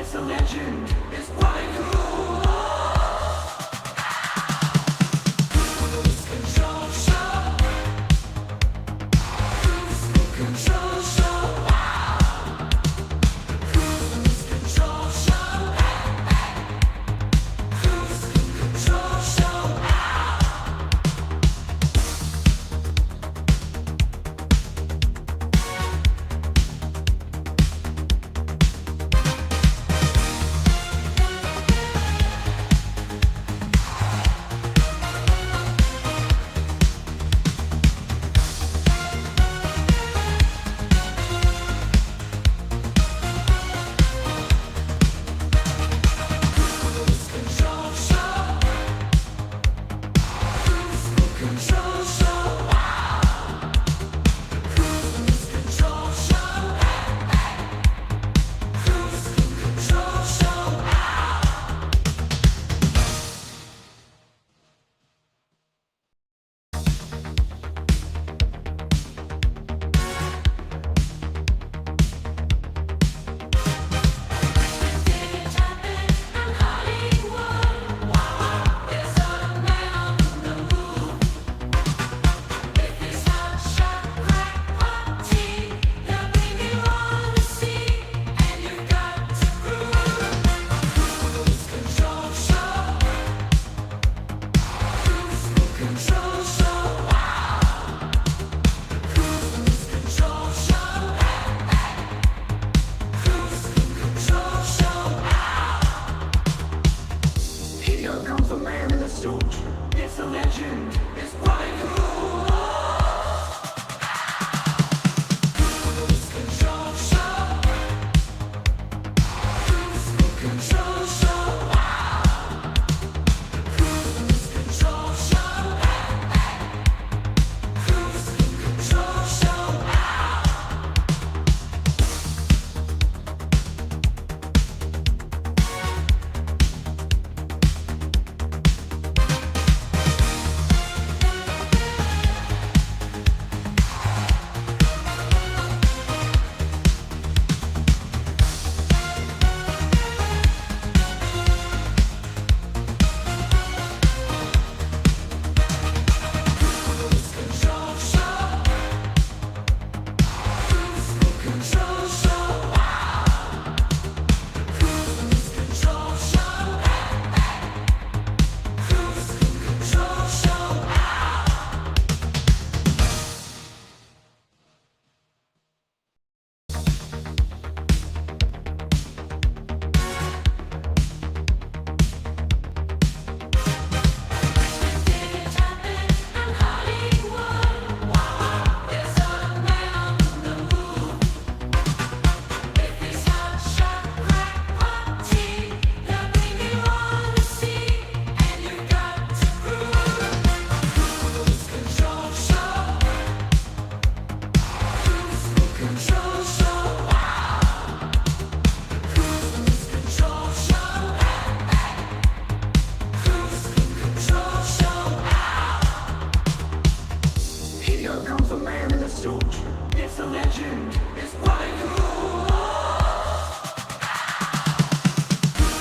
It's a legend. It's quite cool. Kruse Control Show. Kruse Control Show. Kruse Control Show. Kruse Control Show. It's a legend. It's quite cool. Kruse Control Show. Kruse Control Show. Kruse Control Show. Kruse Control Show. It's a legend. It's quite cool.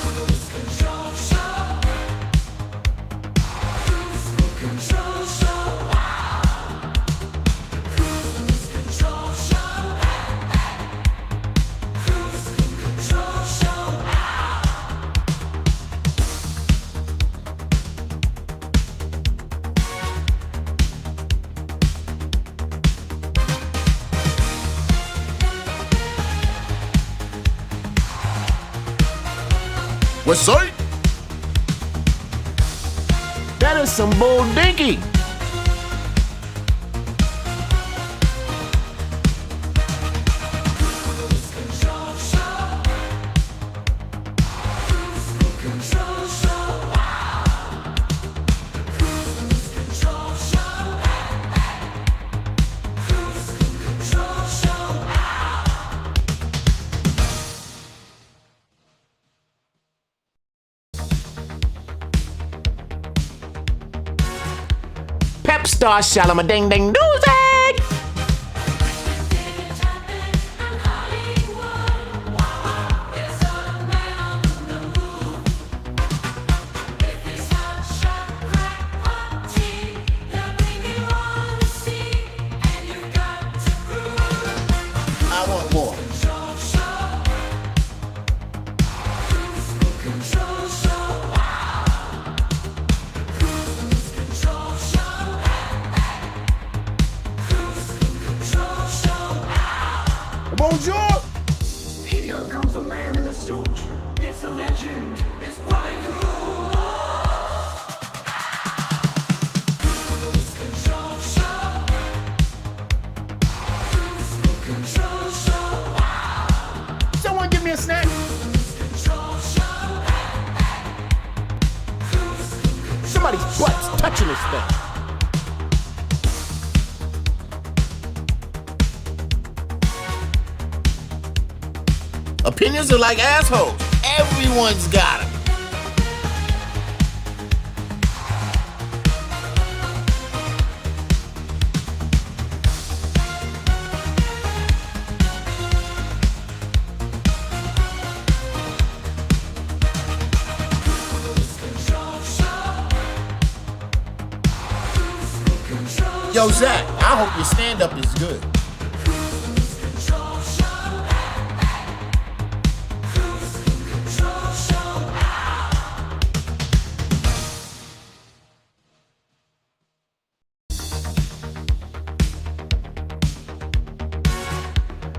Kruse Control Show. Kruse Control Show. Kruse Control Show. Kruse Control Show. What's up? That is some bull dinky. Kruse Control Show. Kruse Control Show. Kruse Control Show. Kruse Control Show. Pep Star Shalom Ding Ding Doozy. Hollywood. It's all stooge. It's a legend. It's quite cool. Cruise Control Show. Cruise Control Show. Someone give me a snack. Control Show. Cruise Somebody's butt's touching this thing. Opinions are like assholes. Everyone's got them. Control Show. Cruise Control Yo, Zach, I hope your stand-up is good. Control Show. Cruise Control Show.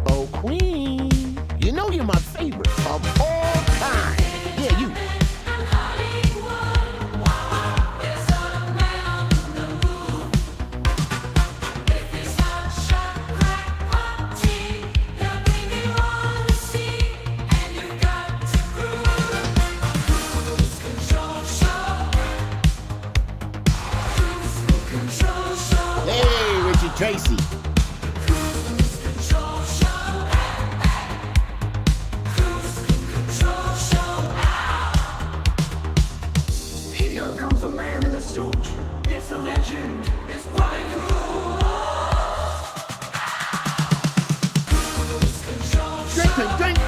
Oh, Queen, you know you're my favorite of all time. Yeah, you. Hey, Richard Tracy. Here comes a man in a suit. It's a legend. It's quite cool. Drink, drink.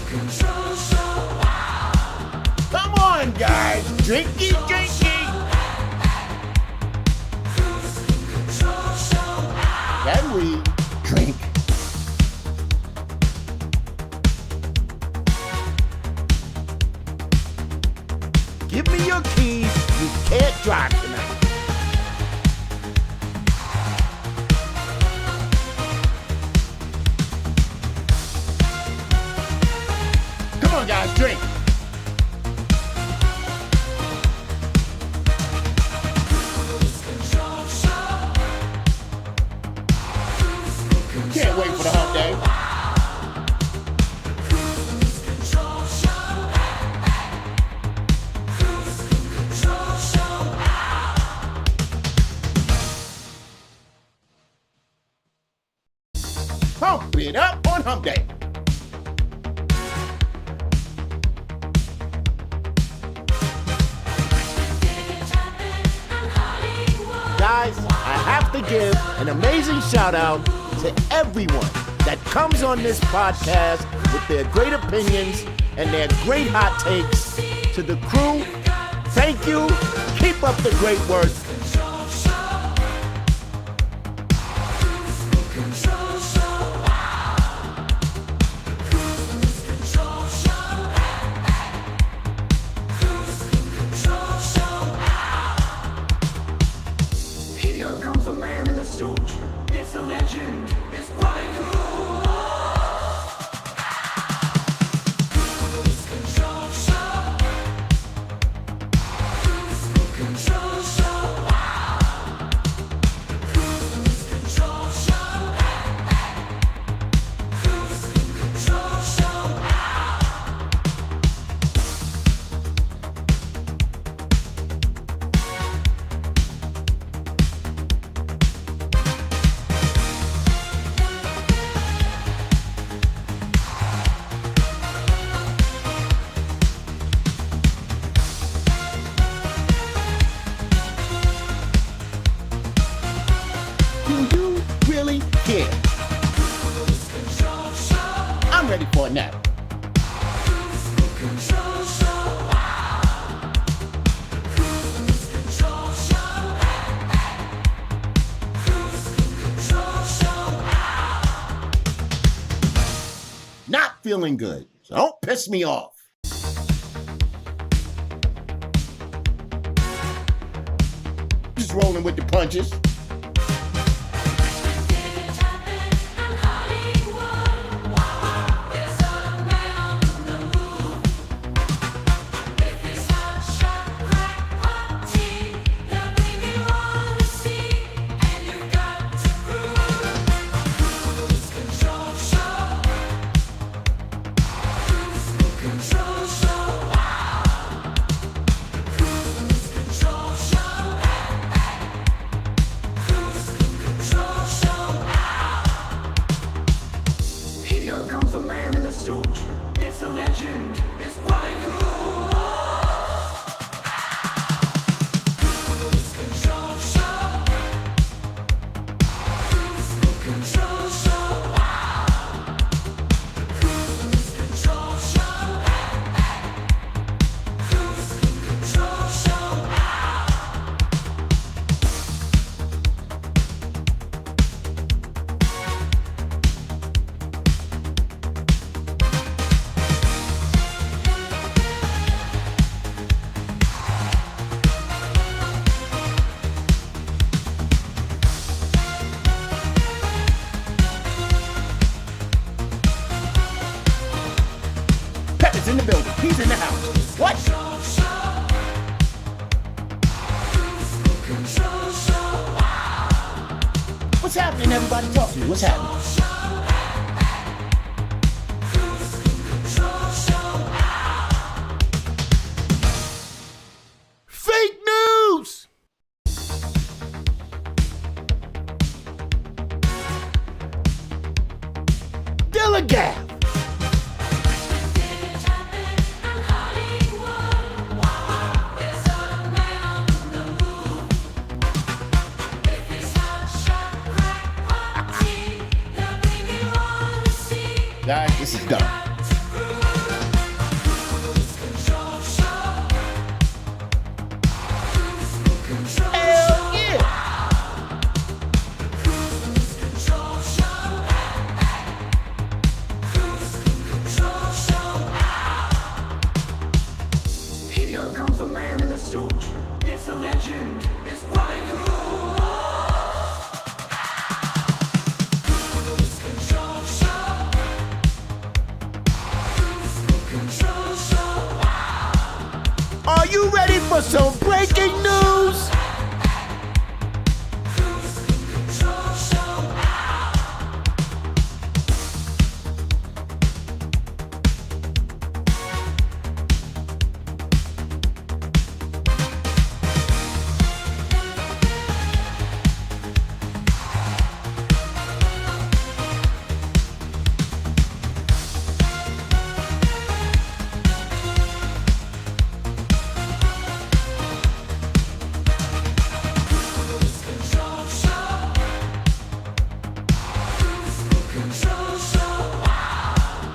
Control Show. Come on, guys. Drinky, drinky. Control Show. Can we drink? Give me your keys. You can't drive tonight. Come on, guys, drink. Control Show. Can't wait for the hump day. Control Show. Control Show. Pump it up on hump day. Guys, I have to give an amazing shout out to everyone that comes on this podcast with their great opinions and their great hot takes. To the crew, thank you. Keep up the great work. Control Show. Control Show. Control Show. Control Show. Here comes a man in a suit. It's a legend. It's quite cool. Control Show. Control Show. Control Show. Control Show. Do you really care? Control Show. I'm ready for a nap. Control Show. Control Show. Control Show. Not feeling good, so don't piss me off. Just rolling with the punches. in the building. He's in the house. What? What's happening, everybody? Talk to me. What's happening? Fake news! Dilligaf! Guys, this is dumb. Hell yeah! Here comes the man in the stooge. It's a legend. It's Brian Kruse. Are you ready for some breaking news?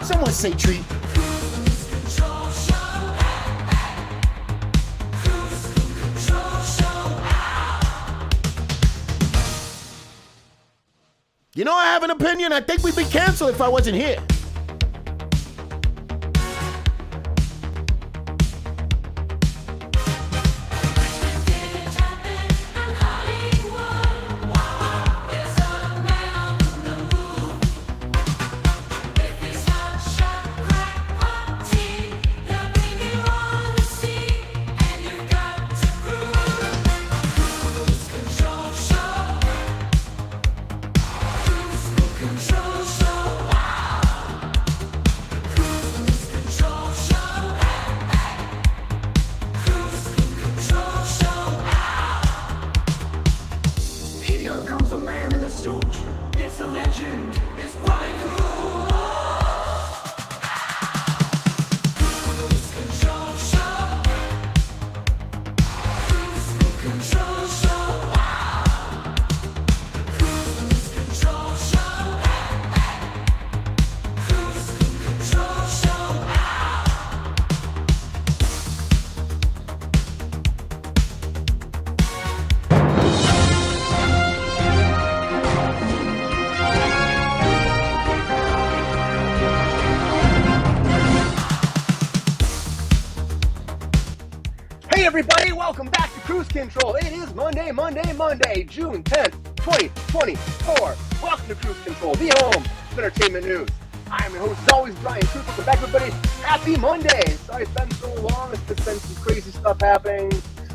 Someone say treat. You know, I have an opinion. I think we'd be canceled if I wasn't here. Here comes the man in the stooge. It's a legend. It's Brian Kruse. Hey everybody, welcome back to Kruse Control. It is Monday, June 10th, 2024. Welcome to Kruse Control, the home of entertainment news. I am your host, as always, Brian Kruse. Welcome back, everybody. Happy Monday. Sorry it's been so long. It's just been some crazy stuff happening.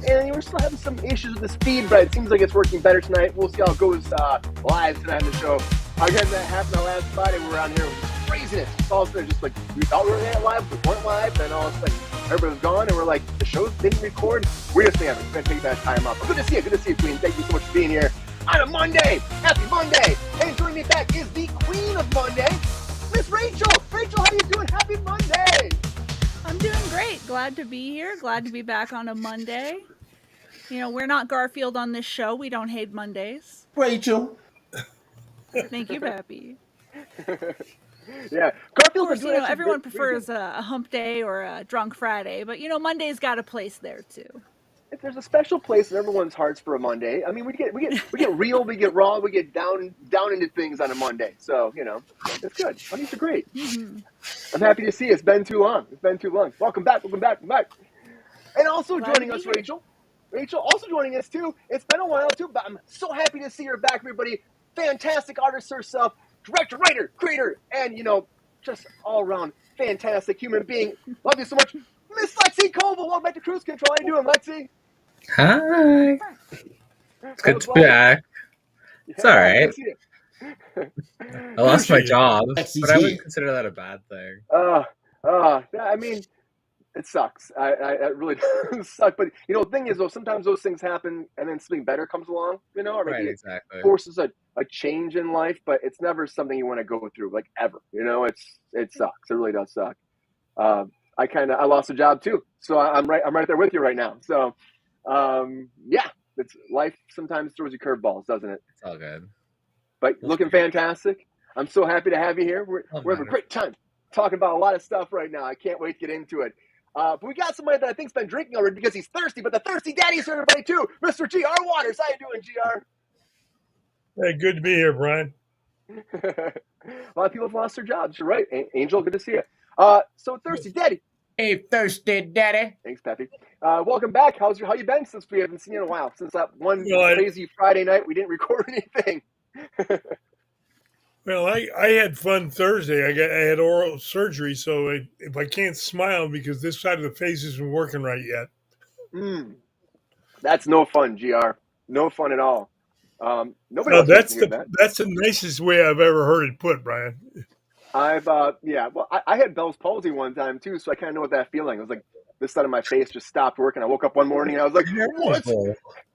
And we're still having some issues with the speed, but it seems like it's working better tonight. We'll see how it goes live tonight on the show. Again, that happened on last Friday. We were on here with craziness. All of a sudden, just like, we thought we were going live, we weren't live, and all of a sudden, everybody was gone, and we're like, the show didn't record. We're just going to take that time off. But good to see you, Queen. Thank you so much for being here on a Monday. Happy Monday. And joining me back is the Queen of Monday, Miss Rachel. Rachel, how you doing? Happy Monday. I'm doing great. Glad to be here. Glad to be back on a Monday. You know, we're not Garfield on this show. We don't hate Mondays. Rachel. Thank you, Pappy. Yeah, Of Garfield's course, been doing everyone prefers a hump day or a drunk Friday, but, Monday's got a place there, too. If there's a special place in everyone's hearts for a Monday, I mean, we get real, we get raw, we get down into things on a Monday. So, it's good. Mondays are great. Mm-hmm. I'm happy to see you. It's been too long. Welcome back. And also Glad joining to be us, here. Rachel also joining us too. It's been a while too, but I'm so happy to see her back, everybody. Fantastic artist herself, director, writer, creator, and just all around fantastic human being. Love you so much, Miss Lexi Colville. Welcome back to Kruse Control. How you doing, Lexi? Hi. It's good to be Well, back. It's all yeah, good right. to see you. I lost my job, Lexi's but I wouldn't here. consider that a bad thing. I mean, it sucks. I really does suck. But the thing is, though, sometimes those things happen, and then something better comes along. Or maybe Right, it exactly. forces a change in life. But it's never something you want to go through, like ever. It sucks. It really does suck. I lost a job too, so I'm right there with you right now. So, yeah, it's life sometimes throws you curveballs, doesn't it? It's all good. But looking fantastic. I'm so happy to have you here. We're having a great time talking about a lot of stuff right now. I can't wait to get into it. But we got somebody that I think's been drinking already because he's thirsty, but the thirsty daddy's here, everybody, too. Mr. G.R. Waters. How you doing, G.R.? Hey, good to be here, Brian. A lot of people have lost their jobs. You're right. Angel, good to see you. So thirsty daddy. Hey, thirsty daddy. Thanks, Peppy. Welcome back. How you been since we haven't seen you in a while? Since that one Well, crazy Friday night, we didn't record anything. I had fun Thursday. I had oral surgery, so if I can't smile because this side of the face isn't working right yet. That's no fun, GR. No fun at all. Nobody wants to hear that. That's the nicest way I've ever heard it put, Brian. I had Bell's palsy one time too, so I kind of know what that feeling. It was like this side of my face just stopped working. I woke up one morning and I was like, "What's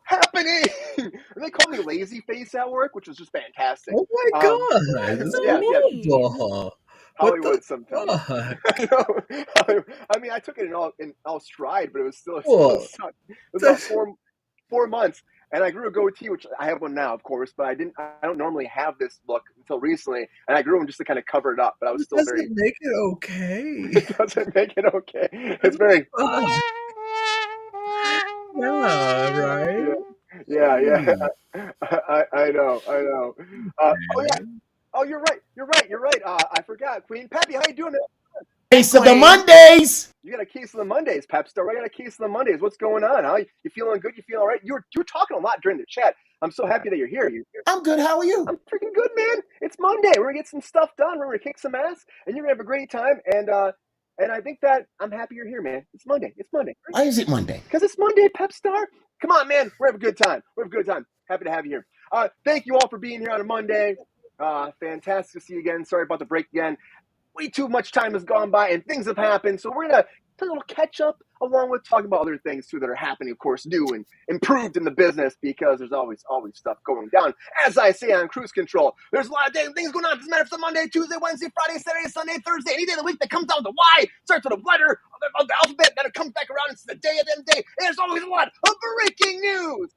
happening?" And they called me lazy face at work, which was just fantastic. Oh my god! This is horrible. Hollywood sometimes. I mean, I took it in all stride, but it was still sucked. It was about 4 months. And I grew a goatee, which I have one now, of course, but I don't normally have this look until recently. And I grew them just to kind of cover it up, but I was still very. Doesn't make it okay. It doesn't make it okay. It's very. Yeah, right. Yeah. I know. Oh, you're right. I forgot. Queen Peppy, how you doing? Case of the Mondays. You got a case of the Mondays, Pep Star. I got a case of the Mondays. What's going on? How you feeling good? You feeling all right? You're talking a lot during the chat. I'm so happy that you're here. I'm good. How are you? I'm freaking good, man. It's Monday. We're gonna get some stuff done. We're gonna kick some ass, and you're gonna have a great time. And I think that I'm happy you're here, man. It's Monday. Why is it Monday? Because it's Monday, Pep Star. Come on, man. We're having a good time. Happy to have you here. Thank you all for being here on a Monday. Fantastic to see you again. Sorry about the break again. Way too much time has gone by and things have happened. So we're going to do a little catch up along with talking about other things too that are happening, of course, new and improved in the business because there's always stuff going down. As I say on Kruse Control, there's a lot of things going on. It doesn't matter if it's Monday, Tuesday, Wednesday, Friday, Saturday, Sunday, Thursday, any day of the week that comes out with a Y, starts with a letter of the alphabet, then it comes back around. It's the day at the end of the day. And there's always a lot of breaking news.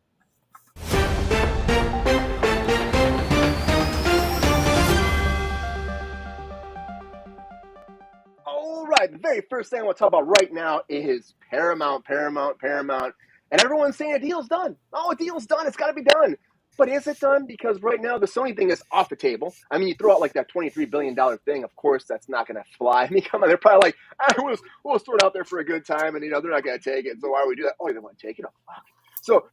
All right, the very first thing I want to talk about right now is Paramount. And everyone's saying a deal's done. Oh, a deal's done. It's got to be done. But is it done? Because right now the Sony thing is off the table. I mean, you throw out like that $23 billion thing. Of course, that's not going to fly. I mean, come on. They're probably like, we'll throw it out there for a good time. And, they're not going to take it. So why would we do that? Oh, they want to take it? Oh, fuck. So,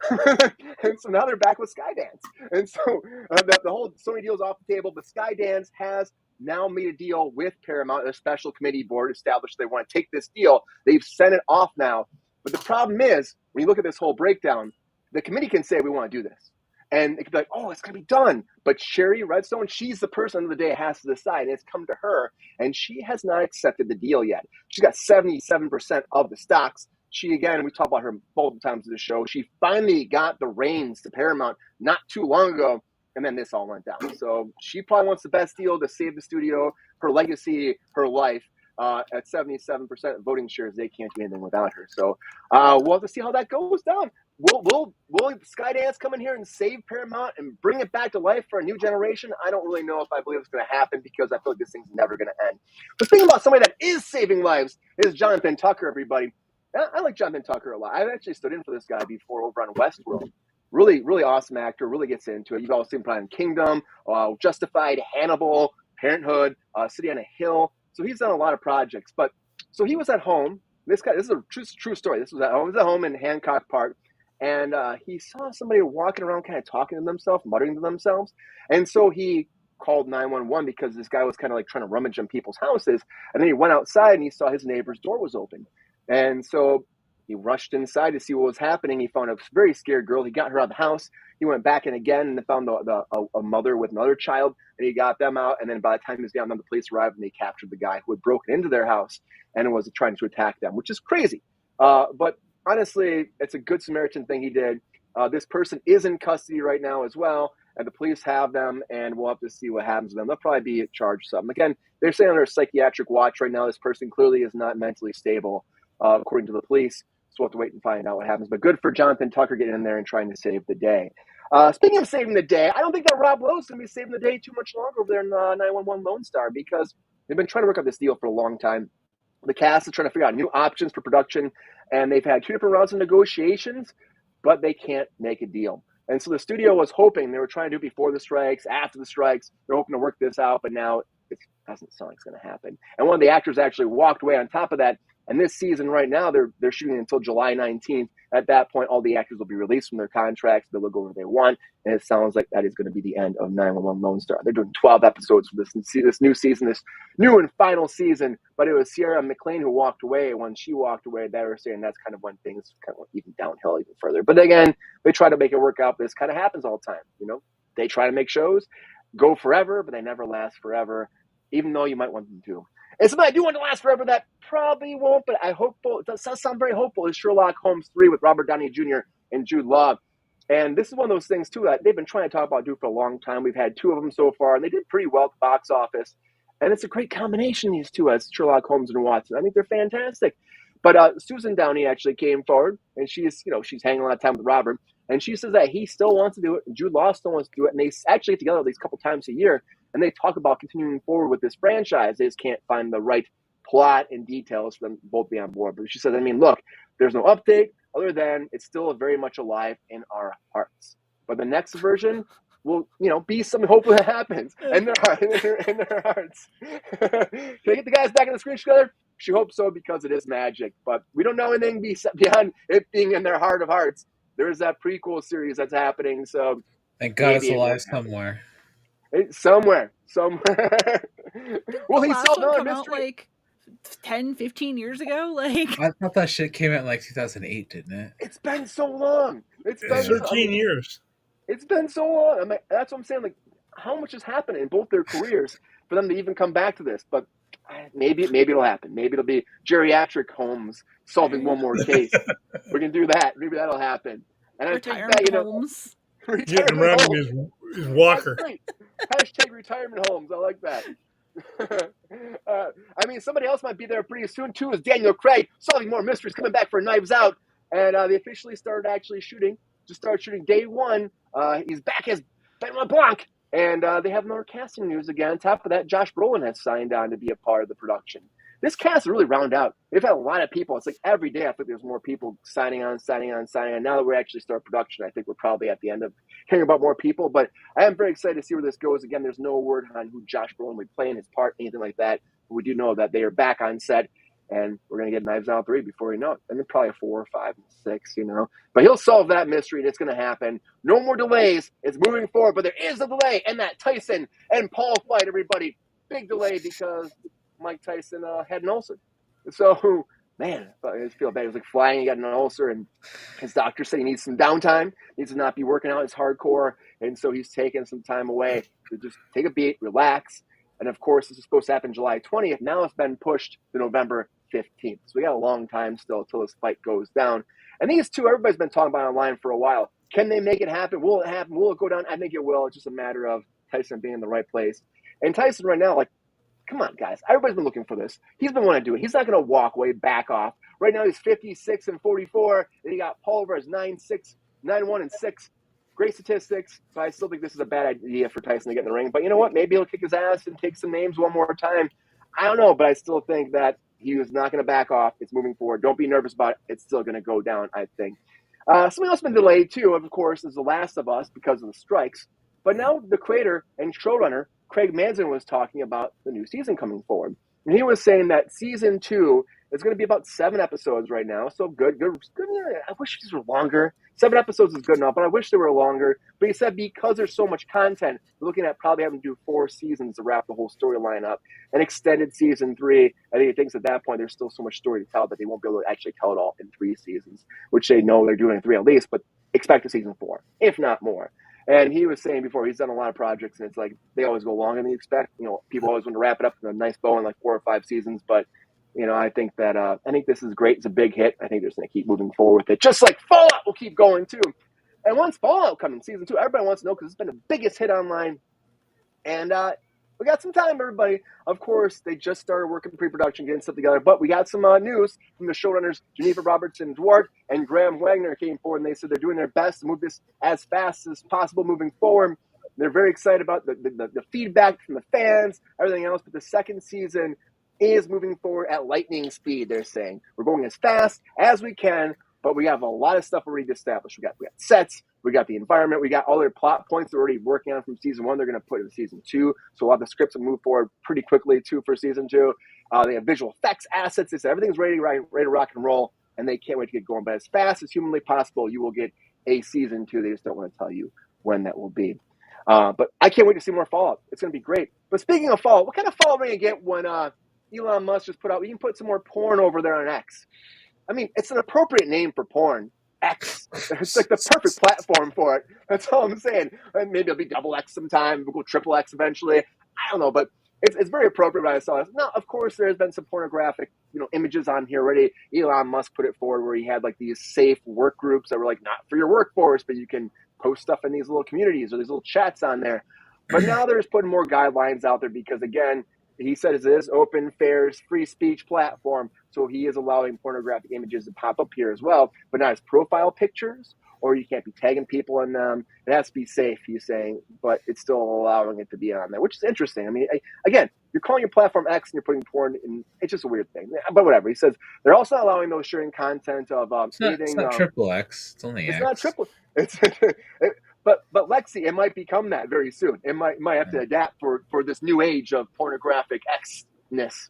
and so now they're back with Skydance. And so the whole Sony deal is off the table. But Skydance has now made a deal with Paramount. A special committee board established they want to take this deal. They've sent it off now. But the problem is, when you look at this whole breakdown, the committee can say, we want to do this. And it could be like, oh, it's going to be done. But Sherry Redstone, she's the person of the day has to decide. And it's come to her. And she has not accepted the deal yet. She's got 77% of the stocks. She, again, we talk about her multiple times in the show. She finally got the reins to Paramount not too long ago. And then this all went down. So she probably wants the best deal to save the studio, her legacy, her life. At 77% voting shares, they can't do anything without her. So we'll have to see how that goes down. Will Skydance come in here and save Paramount and bring it back to life for a new generation? I don't really know if I believe it's going to happen because I feel like this thing's never going to end. But thinking about somebody that is saving lives is Jonathan Tucker, everybody. I like Jonathan Tucker a lot. I've actually stood in for this guy before over on Westworld. Really, really awesome actor. Really gets into it. You've all seen him in Kingdom, Justified, Hannibal, Parenthood, City on a Hill. So he's done a lot of projects. But so he was at home. This is a true story. This was at home. He was at home in Hancock Park, and he saw somebody walking around, kind of talking to themselves, muttering to themselves. And so he called 911 because this guy was kind of like trying to rummage in people's houses. And then he went outside and he saw his neighbor's door was open. And so he rushed inside to see what was happening. He found a very scared girl. He got her out of the house. He went back in again and found a mother with another child, and he got them out. And then by the time he was down, the police arrived and they captured the guy who had broken into their house and was trying to attack them, which is crazy. But honestly, it's a good Samaritan thing he did. This person is in custody right now as well, and the police have them, and we'll have to see what happens to them. They'll probably be charged something. Again, they're saying under psychiatric watch right now. This person clearly is not mentally stable, according to the police. So we'll have to wait and find out what happens. But good for Jonathan Tucker getting in there and trying to save the day. Speaking of saving the day, I don't think that Rob Lowe's going to be saving the day too much longer over there in 911 Lone Star, because they've been trying to work out this deal for a long time. The cast is trying to figure out new options for production, and they've had 2 different rounds of negotiations, but they can't make a deal. And so the studio was hoping, they were trying to do it before the strikes, after the strikes. They're hoping to work this out, but now it doesn't sound like it's going to happen. And one of the actors actually walked away on top of that. And this season right now, they're shooting until July 19th. At that point, all the actors will be released from their contracts. They'll go where they want. And it sounds like that is going to be the end of 911 Lone Star. They're doing 12 episodes for this new season, this new and final season. But it was Sierra McLean who walked away. When she walked away, they were saying that's kind of when things kind of went even downhill even further. But again, they try to make it work out. This kind of happens all the time. You know, they try to make shows go forever, but they never last forever, even though you might want them to. And something I do want to last forever that probably won't, but I hopeful, it does sound very hopeful, is Sherlock Holmes 3 with Robert Downey Jr. and Jude Law. And this is one of those things, too, that they've been trying to talk about doing for a long time. We've had 2 of them so far, and they did pretty well at the box office. And it's a great combination, these 2, as Sherlock Holmes and Watson. I think they're fantastic. But Susan Downey actually came forward, and she's hanging a lot of time with Robert. And she says that he still wants to do it, and Jude Law still wants to do it. And they actually get together at least a couple times a year, and they talk about continuing forward with this franchise. They just can't find the right plot and details for them to both be on board. But she says, I mean, look, there's no update other than it's still very much alive in our hearts. But the next version will, be something hopefully that happens in their hearts. Can I get the guys back on the screen together? She hopes so, because it is magic. But we don't know anything beyond it being in their heart of hearts. There is that prequel series that's happening. So thank God it's alive somewhere. Somewhere. Well, he last solved one another come out mystery. like 10, 15 years ago. Like, I thought that shit came out in like 2008, didn't it? It's been so long. It's been 13 years. It's been so long. That's what I'm saying. Like, how much has happened in both their careers for them to even come back to this? But maybe it'll happen. Maybe it'll be geriatric Holmes solving one more case. We can do that. Maybe that'll happen. And retirement I think that, homes. Getting around in his walker. Hashtag retirement homes. I like that. Somebody else might be there pretty soon too, is Daniel Craig solving more mysteries, coming back for Knives Out. And they officially started shooting day 1. He's back as Benoit Blanc. And they have more casting news again. On top of that, Josh Brolin has signed on to be a part of the production. This cast is really round out. They've had a lot of people. It's like every day I think there's more people signing on. Now that we actually start production, I think we're probably at the end of hearing about more people. But I am very excited to see where this goes. Again, there's no word on who Josh Brolin will play in his part, anything like that. But we do know that they are back on set, and we're going to get Knives Out 3 before we know it. And then probably 4, 5, and 6, But he'll solve that mystery, and it's going to happen. No more delays. It's moving forward, but there is a delay. And that Tyson and Paul fight, everybody. Big delay because Mike Tyson had an ulcer. So, man, I just feel bad. He was like flying, he got an ulcer, and his doctor said he needs some downtime, needs to not be working out as hardcore, and so he's taking some time away to just take a beat, relax. And of course, this is supposed to happen July 20th. Now it's been pushed to November 15th. So we got a long time still until this fight goes down. And these 2, everybody's been talking about online for a while. Can they make it happen? Will it happen? Will it go down? I think it will. It's just a matter of Tyson being in the right place. And Tyson right now, come on, guys. Everybody's been looking for this. He's been wanting to do it. He's not going to walk away, back off. Right now, he's 56 and 44. And you got Paul over as 9-6, 9-1 and 6. Great statistics. So I still think this is a bad idea for Tyson to get in the ring. But you know what? Maybe he'll kick his ass and take some names one more time. I don't know, but I still think that he was not going to back off. It's moving forward. Don't be nervous about it. It's still going to go down, I think. Something else has been delayed, too, of course, is The Last of Us because of the strikes. But now the creator and showrunner, Craig Mazin, was talking about the new season coming forward. And he was saying that season 2 It's going to be about 7 episodes right now, so good. I wish these were longer. 7 episodes is good enough, but I wish they were longer. But he said because there's so much content, we're looking at probably having to do 4 seasons to wrap the whole storyline up. An extended season 3, I think he thinks at that point there's still so much story to tell that they won't be able to actually tell it all in 3 seasons, which they know they're doing in 3 at least, but expect a season 4, if not more. And he was saying before, he's done a lot of projects, and it's like they always go longer than you expect. People always want to wrap it up in a nice bow in like 4 or 5 seasons, but I think that I think this is great. It's a big hit. I think they're just going to keep moving forward with it, just like Fallout will keep going too. And once Fallout comes in season 2, everybody wants to know because it's been the biggest hit online. And we got some time, everybody. Of course, they just started working pre-production, getting stuff together. But we got some news from the showrunners, Geneva Robertson-Dwart and Graham Wagner came forward, and they said they're doing their best to move this as fast as possible moving forward. They're very excited about the feedback from the fans, everything else. But the second season is moving forward at lightning speed, they're saying. We're going as fast as we can, but we have a lot of stuff already established. We got sets, we got the environment, we got all their plot points they're already working on from season 1. They're going to put in season 2, so a lot of the scripts will move forward pretty quickly too for season 2. They have visual effects, assets. They said everything's ready to rock and roll, and they can't wait to get going. But as fast as humanly possible, you will get a season 2. They just don't want to tell you when that will be. But I can't wait to see more Fallout. It's going to be great. But speaking of Fallout, what kind of Fallout are you going to get when Elon Musk just put out, you can put some more porn over there on X? I mean, it's an appropriate name for porn. X. It's like the perfect platform for it. That's all I'm saying. And maybe it'll be double X sometime. We'll go triple X eventually. I don't know, but it's very appropriate when I saw this. Now, of course, there's been some pornographic, images on here already. Elon Musk put it forward where he had like these safe work groups that were like not for your workforce, but you can post stuff in these little communities or these little chats on there. But now they're just putting more guidelines out there because, again, he said it is open, fair, free speech platform, so he is allowing pornographic images to pop up here as well, but not as profile pictures, or you can't be tagging people in them. It has to be safe, he's saying, but it's still allowing it to be on there, which is interesting. I mean, again, you're calling your platform X and you're putting porn in. It's just a weird thing, but whatever. He says they're also not allowing those sharing content of it's not triple X. It's only X. It's not triple. But Lexi, it might become that very soon. It might have to adapt for this new age of pornographic X-ness.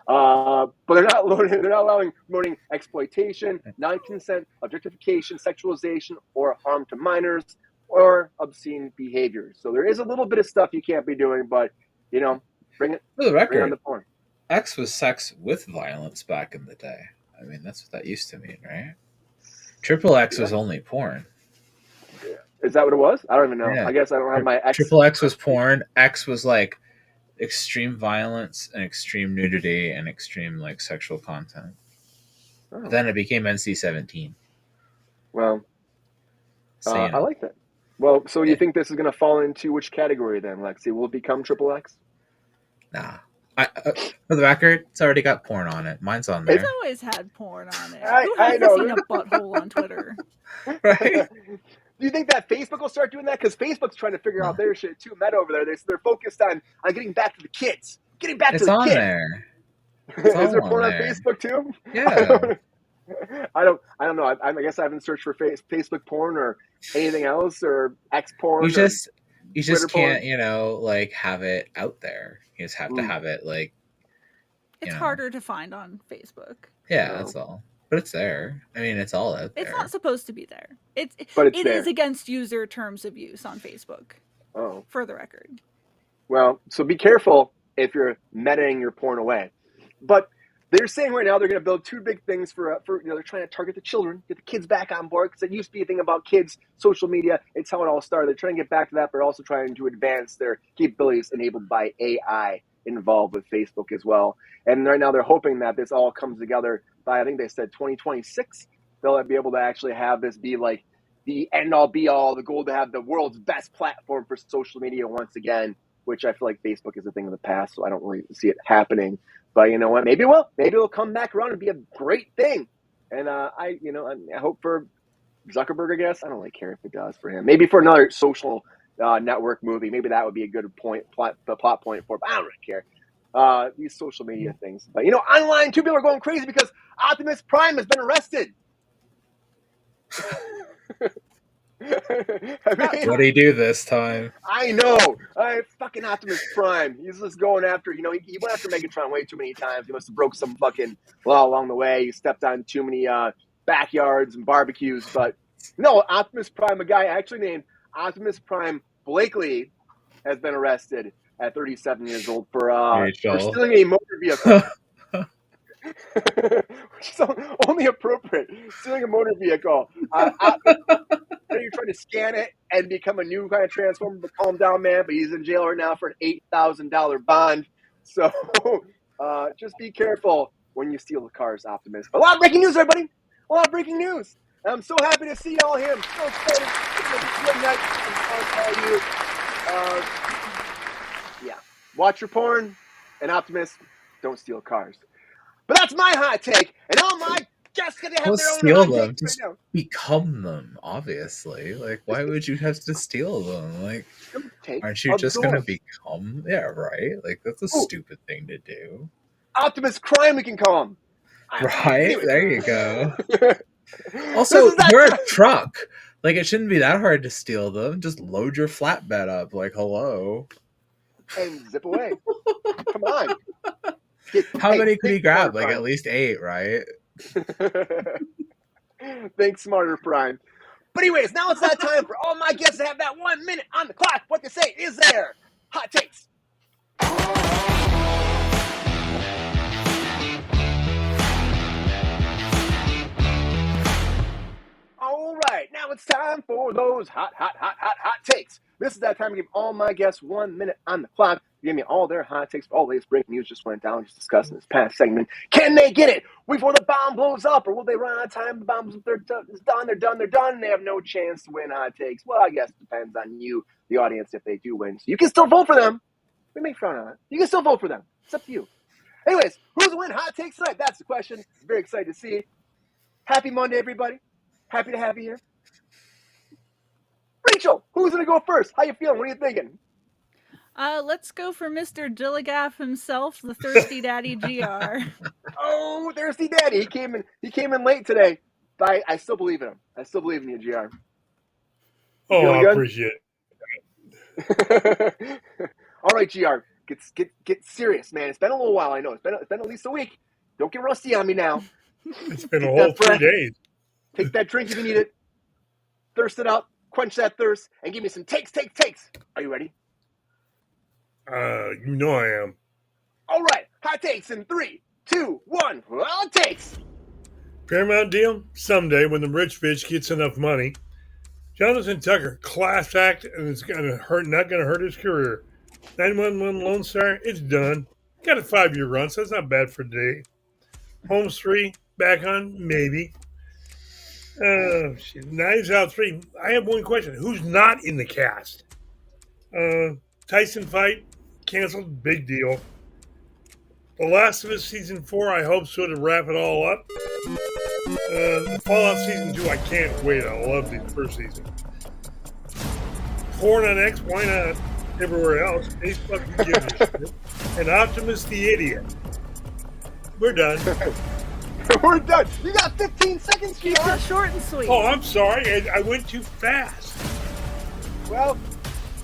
But they're not allowing promoting exploitation, non-consent, objectification, sexualization, or harm to minors, or obscene behaviors. So there is a little bit of stuff you can't be doing, but bring it. For the record, bring on the porn. X was sex with violence back in the day. I mean, that's what that used to mean, right? Triple X was only porn. Is that what it was? I don't even know. Yeah. I guess I don't have my X. Triple X was porn. X was like extreme violence and extreme nudity and extreme like sexual content. Oh. Then it became NC-17. Well, So, I like that. Well, so you think this is going to fall into which category then, Lexi? Will it become triple X? Nah. For the record, it's already got porn on it. Mine's on there. It's always had porn on it. I Who hasn't know. seen a butthole on Twitter? Right? Do you think that Facebook will start doing that? Because Facebook's trying to figure out their shit too. Meta over there, they're focused on getting back to the kids. Getting back to the kids. There. Is there porn on Facebook too? Yeah. I don't know. I guess I haven't searched for Facebook porn or anything else or X porn. You just porn. can't, like have it out there. You just have to have it like. It's harder to find on Facebook. Yeah, that's all. But it's there. I mean, it's all out there. It's not supposed to be there. It there. is against user terms of use on Facebook. Oh. For the record. Well, so be careful if you're metaing your porn away. But they're saying right now they're going to build 2 big things for they're trying to target the children, get the kids back on board, because it used to be a thing about kids, social media. It's how it all started. They're trying to get back to that, but also trying to advance their capabilities enabled by AI involved with Facebook as well. And right now they're hoping that this all comes together by, I think they said 2026. They'll be able to actually have this be like the end-all, be-all, the goal to have the world's best platform for social media once again, which I feel like Facebook is a thing of the past, so I don't really see it happening. But you know what? Maybe it will. Maybe it'll come back around and be a great thing. And I hope for Zuckerberg, I guess. I don't really care if it does for him. Maybe for another social network movie, maybe that would be a good plot point for it. But I don't really care. These social media things. But online, 2 people are going crazy because Optimus Prime has been arrested. I mean, What'd he do this time? I know. Fucking Optimus Prime. He's just going after, he went after Megatron way too many times. He must have broke some fucking law along the way. He stepped on too many backyards and barbecues. But no, Optimus Prime, a guy actually named Optimus Prime Blakely, has been arrested at 37 years old for stealing a motor vehicle. Which is only appropriate. Stealing a motor vehicle. You're trying to scan it and become a new kind of transformer, but calm down, man. But he's in jail right now for an $8,000 bond. So just be careful when you steal the cars, Optimus. A lot of breaking news, everybody. A lot of breaking news. I'm so happy to see y'all here. I'm so excited. It's going to be a good night. I'll tell you. Yeah. Watch your porn. And Optimus, don't steal cars. But that's my hot take. And all my guests going to have their own steal hot them. takes Just right now. become them, obviously. Like, why would you have to steal them? Like, aren't you just going to become? Yeah, right? Like, that's a stupid thing to do. Optimus Crime, we can call him. Right? Anyway. There you go. Also, you're a truck. Like, it shouldn't be that hard to steal them. Just load your flatbed up. Like, hello. And zip away. Come on. How many could he grab? Like, at least 8, right? Think smarter, Prime. But anyways, now it's that time for all my guests to have that 1 minute on the clock. What they say is there. Hot takes. All right, now it's time for those hot takes. This is that time to give all my guests 1 minute on the clock. Give me all their hot takes. All latest breaking news just went down, just discussed in this past segment. Can they get it before the bomb blows up, or will they run out of time? The bomb's they're done, they're done, and they have no chance to win hot takes. Well, I guess it depends on you, the audience, if they do win. So you can still vote for them. We may frown on it. You can still vote for them. It's up to you. Anyways, who's the win hot takes tonight? That's the question. Very excited to see. Happy Monday, everybody. Happy to have you here. Rachel, who's going to go first? How you feeling? What are you thinking? Let's go for Mr. Dilligaff himself, the Thirsty Daddy GR. Oh, Thirsty Daddy. He came in late today, but I still believe in him. I still believe in you, GR. Oh, I appreciate it. All right, GR. Get serious, man. It's been a little while, I know. It's been at least a week. Don't get rusty on me now. It's been a whole 3 days. Take that drink if you need it. Thirst it out. Quench that thirst. And give me some takes. Are you ready? You know I am. All right. Hot takes in 3, 2, 1. Hot takes. Paramount deal? Someday when the rich bitch gets enough money. Jonathan Tucker, class act, and it's not gonna hurt his career. 911 Lone Star, it's done. Got a 5-year run, so that's not bad for today. Holmes 3, back on, maybe. Knives Out 3. I have one question. Who's not in the cast? Tyson fight, canceled, big deal. The Last of Us Season 4, I hope so to wrap it all up. Fallout Season 2, I can't wait. I love the first season. Porn on X, why not? Everywhere else, Facebook, you give a shit. And Optimus the Idiot. We're done. We're done. You got 15 seconds, Keep it short and sweet. Oh, I'm sorry. I went too fast. Well,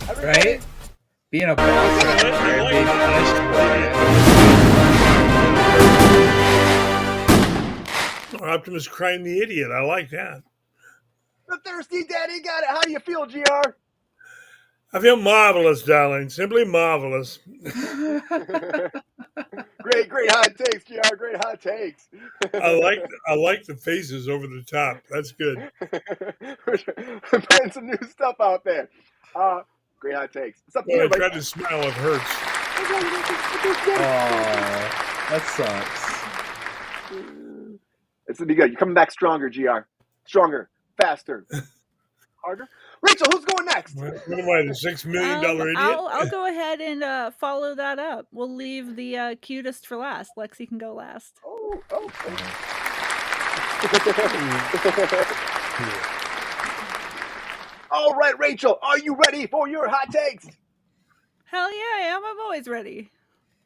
everybody. Right? Being a boss. Optimus crying the idiot. I like that. The Thirsty Daddy got it. How do you feel, GR? I feel marvelous, darling. Simply marvelous. Great hot takes, GR. Great hot takes. I like the faces over the top. That's good. We're putting some new stuff out there. Great hot takes. What's up, I tried to smile. It hurts. Oh, that sucks. It's gonna be good. You're coming back stronger, GR. Stronger, faster, harder. Rachel, who's going next? What am I, the $6 million idiot? I'll go ahead and follow that up. We'll leave the cutest for last. Lexi can go last. Oh, okay. All right, Rachel, are you ready for your hot takes? Hell yeah, I am. I'm always ready.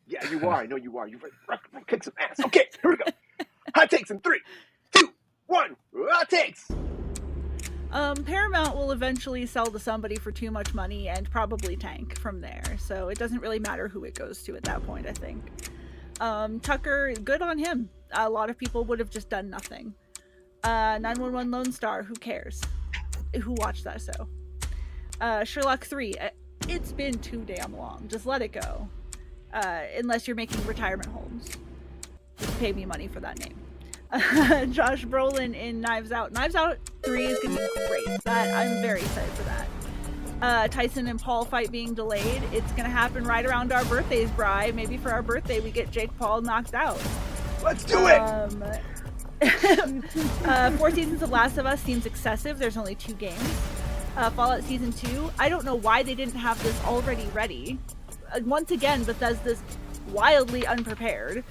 Yeah, you are. I know you are. You're ready to kick some ass. Okay, here we go. Hot takes in 3, 2, 1. Hot takes. Paramount will eventually sell to somebody for too much money and probably tank from there. So it doesn't really matter who it goes to at that point, I think. Tucker, good on him. A lot of people would have just done nothing. 911 Lone Star, who cares? Who watched that show? Sherlock 3, it's been too damn long. Just let it go. Unless you're making retirement homes. Just pay me money for that name. Josh Brolin in Knives Out. Knives Out 3 is going to be great. I'm very excited for that. Tyson and Paul fight being delayed. It's going to happen right around our birthdays, Bri. Maybe for our birthday we get Jake Paul knocked out. Let's do it! 4 seasons of Last of Us seems excessive. There's only 2 games. Fallout Season 2. I don't know why they didn't have this already ready. Once again, Bethesda's wildly unprepared.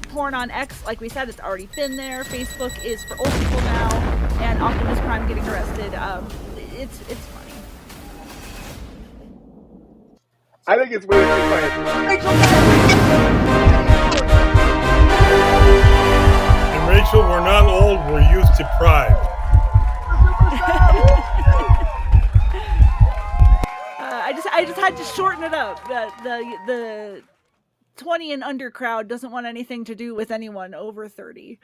Porn on X, like we said, it's already been there. Facebook is for old people now, and Optimus Prime getting arrested. It's funny. I think it's way too funny. And Rachel, we're not old, we're youth deprived. I just had to shorten it up. The 20 and under crowd doesn't want anything to do with anyone over 30.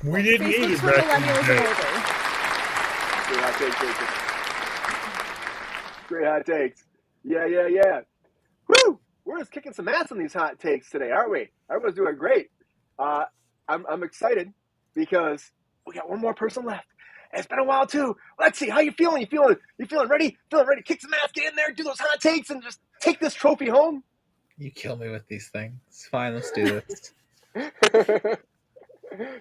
We didn't need Facebook's it for back in the millennials day. and older. Great hot takes, Jacob. Great hot takes. Yeah. Woo! We're just kicking some ass on these hot takes today, aren't we? Everyone's doing great. I'm excited because we got one more person left. It's been a while too. Let's see. How you feeling? You feeling ready? Feeling ready? Kick some ass, get in there, do those hot takes, and just take this trophy home. You kill me with these things. It's fine. Let's do this.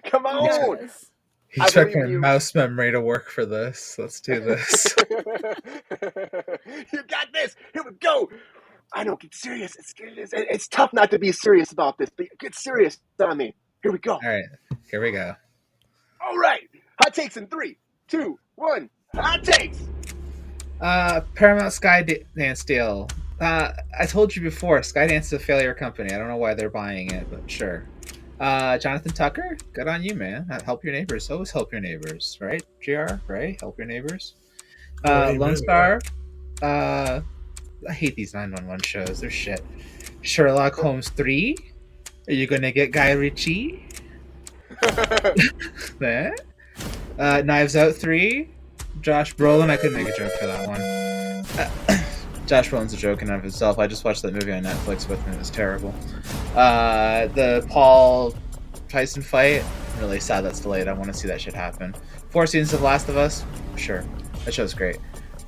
Come on. Yes. He took my mouse memory to work for this. Let's do this. You got this. Here we go. I know. Get serious. It's tough not to be serious about this, but get serious on me. Here we go. All right. Here we go. All right. Hot takes in 3, 2, 1. Hot takes. Paramount Skydance deal. I told you before, Skydance is a failure company. I don't know why they're buying it, but sure. Jonathan Tucker, good on you, man. Help your neighbors. Always help your neighbors, right? GR, right? Help your neighbors. Lone Star. I hate these 911 shows. They're shit. Sherlock Holmes 3. Are you gonna get Guy Ritchie? Knives Out 3. Josh Brolin. I couldn't make a joke for that one. Josh Brolin's a joke in and of himself. I just watched that movie on Netflix with him. It was terrible. The Paul Tyson fight. I'm really sad that's delayed. I want to see that shit happen. 4 seasons of Last of Us. Sure. That show's great.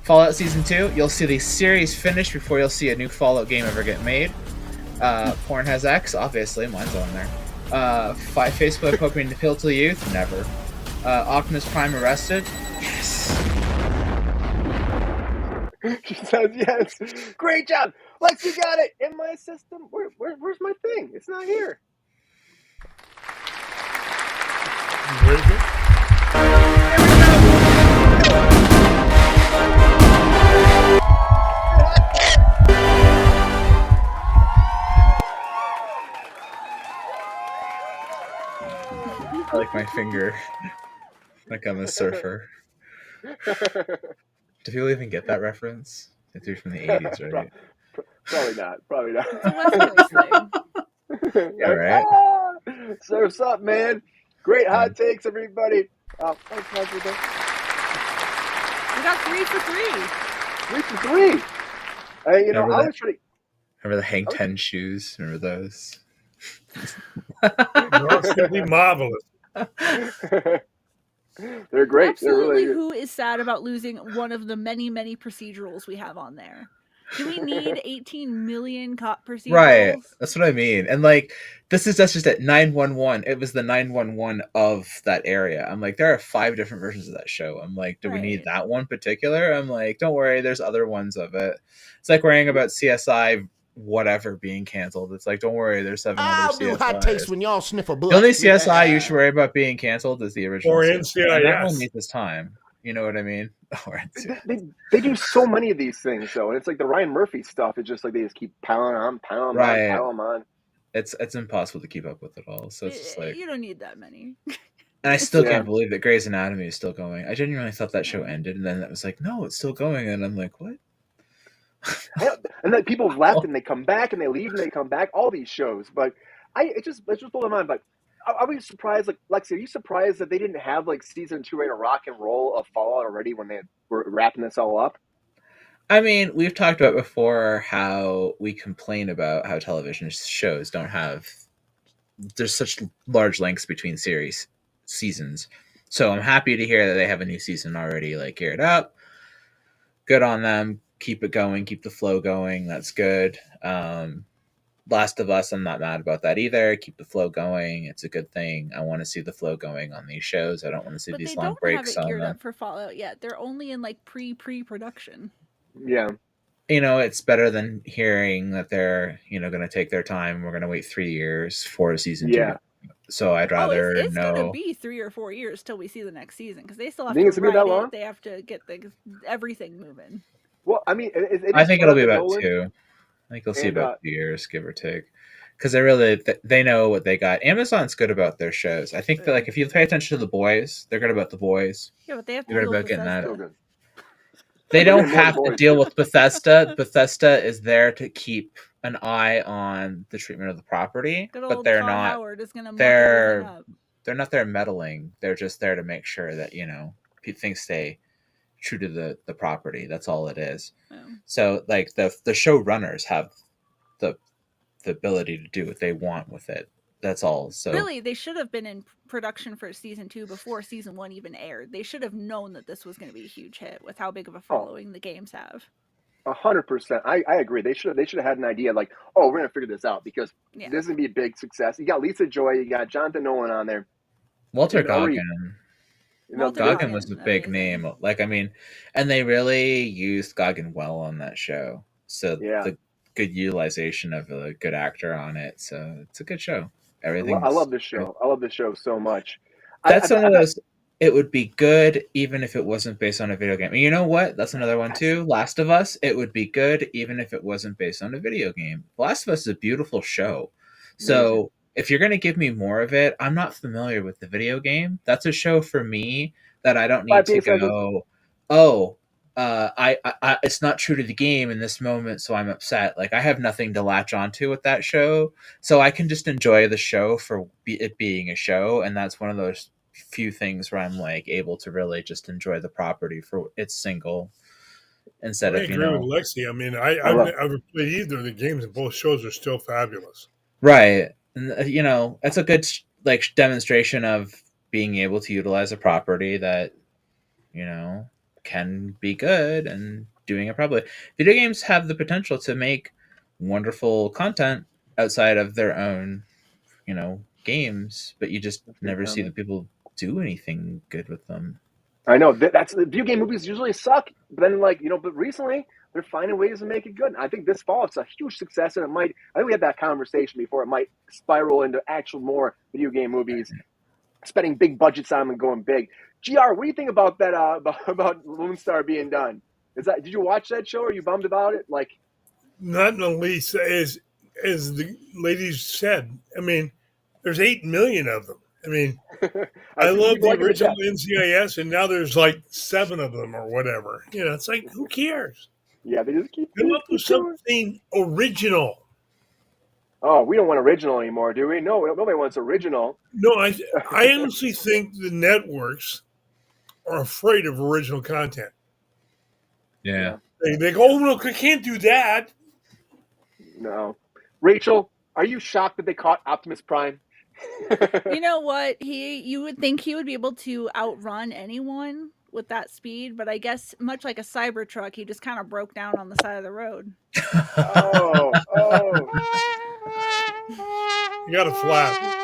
Fallout Season 2. You'll see the series finish before you'll see a new Fallout game ever get made. Porn has X. Obviously. Mine's on there. Facebook hoping to appeal to the youth. Never. Optimus Prime arrested. Yes. She says yes. Great job. Lex, you got it. In my system. Where's my thing? It's not here. Where is it? I like my finger. Like I'm a surfer. Do people even get that reference? They're from the 80s, right? Probably not. It's a West Coast thing. All right. Surf's up, man. Great hot takes, everybody. Thanks, Michael. We got 3 for 3. 3 for 3. I was trying to. Remember the Hank 10 shoes? Remember those? They're all simply marvelous. They're great. Absolutely. They're really good. Who is sad about losing one of the many, many procedurals we have on there? Do we need 18 million cop procedurals? Right. That's what I mean. And that's just at 911. It was the 911 of that area. I'm like, there are 5 different versions of that show. I'm like, do we need that one particular? I'm like, don't worry, there's other ones of it. It's like worrying about CSI whatever being canceled. It's like, don't worry, there's 7 other CSIs. Hot takes when y'all sniff a blood. The only CSI you should worry about being canceled is the original. Or CSI. NCIS. That one needs this time. You know what I mean? Or They do so many of these things, though. And it's like the Ryan Murphy stuff. It's just like they just keep piling on. Right. Pile them on. It's impossible to keep up with it all. So it's just like, you don't need that many. And I still Yeah. can't believe that Grey's Anatomy is still going. I genuinely thought that show ended, and then it was like, no, it's still going. And I'm like, what? And then people left and they come back and they leave and they come back. All these shows, but it just blew my mind. But are we surprised? Like Lexi, are you surprised that they didn't have like season 2 ready to rock and roll of Fallout already when they were wrapping this all up? I mean, we've talked about before how we complain about how television shows don't have. There's such large lengths between seasons. So I'm happy to hear that they have a new season already like geared up. Good on them. Keep it going. Keep the flow going. That's good. Last of Us, I'm not mad about that either. Keep the flow going. It's a good thing. I want to see the flow going on these shows. I don't want to see But these they long don't breaks have it on geared them. up for Fallout yet. They're only in like pre-production. Yeah. You know, it's better than hearing that they're, going to take their time. We're going to wait 3 years for season 2. So I'd rather it's know. gonna be 3 or 4 years till we see the next season because they still have think to it's gonna be write that long? it. They have to get everything moving. Well, I mean, I think it'll be about 2. I think you'll see And, about 2 years, give or take. Because they know what they got. Amazon's good about their shows. I think that, like, if you pay attention to The Boys, they're good about The Boys. Yeah, but they have to They're deal good with about getting that. Bethesda. They We're don't getting more have to Boys. deal with Bethesda. Bethesda is there to keep an eye on the treatment of the property, Good but old they're Todd not. Howard is gonna muck They're everything up. they're not there meddling. They're just there to make sure that things stay true to the property. That's all it is. Yeah. So like the showrunners have the ability to do what they want with it. That's all. So Really, they should have been in production for season 2 before season 1 even aired. They should have known that this was going to be a huge hit with how big of a following the games have. 100%. I agree. They should have had an idea like, oh, we're gonna figure this out because Yeah. this is gonna be a big success. You got Lisa Joy, you got Jonathan Nolan on there. Walter You know, Goggin. Walter Goggin was a Goggin, big amazing. name. Like, I mean, and they really used Goggin well on that show. So Yeah. the good utilization of a good actor on it. So it's a good show. Everything. I love this show. I love this show so much. That's one of those. It would be good even if it wasn't based on a video game. And you know what? That's another one too. Last of Us. It would be good even if it wasn't based on a video game. Last of Us is a beautiful show. So if you're going to give me more of it, I'm not familiar with the video game. That's a show for me that I don't need to go, it's not true to the game in this moment, so I'm upset. Like, I have nothing to latch onto with that show. So I can just enjoy the show for it being a show. And that's one of those few things where I'm like able to really just enjoy the property for its single instead I of, agree with Lexi. I mean, I've never played either of the games, and both shows are still fabulous. Right. And, it's a good demonstration of being able to utilize a property that, can be good and doing it properly. Video games have the potential to make wonderful content outside of their own, games, but you just never see the people do anything good with them. I know that's the video game movies usually suck, but then but recently they're finding ways to make it good. And I think this fall it's a huge success, and I think we had that conversation before. It might spiral into actual more video game movies, spending big budgets on them and going big. GR, what do you think about that? About Moonstar being done? Did you watch that show? Are you bummed about it? Like, not in the least, as the ladies said. I mean, there's 8 million of them. I mean, I love the original NCIS, and now there's like 7 of them or whatever. It's like, who cares? Yeah, they just keep come up with something original. Oh, we don't want original anymore, do we? No, nobody wants original. No, I honestly think the networks are afraid of original content. Yeah. They go, oh, no, I can't do that. No. Rachel, are you shocked that they caught Optimus Prime? You know what? You would think he would be able to outrun anyone with that speed, but I guess much like a Cybertruck, he just kind of broke down on the side of the road. You got a flat.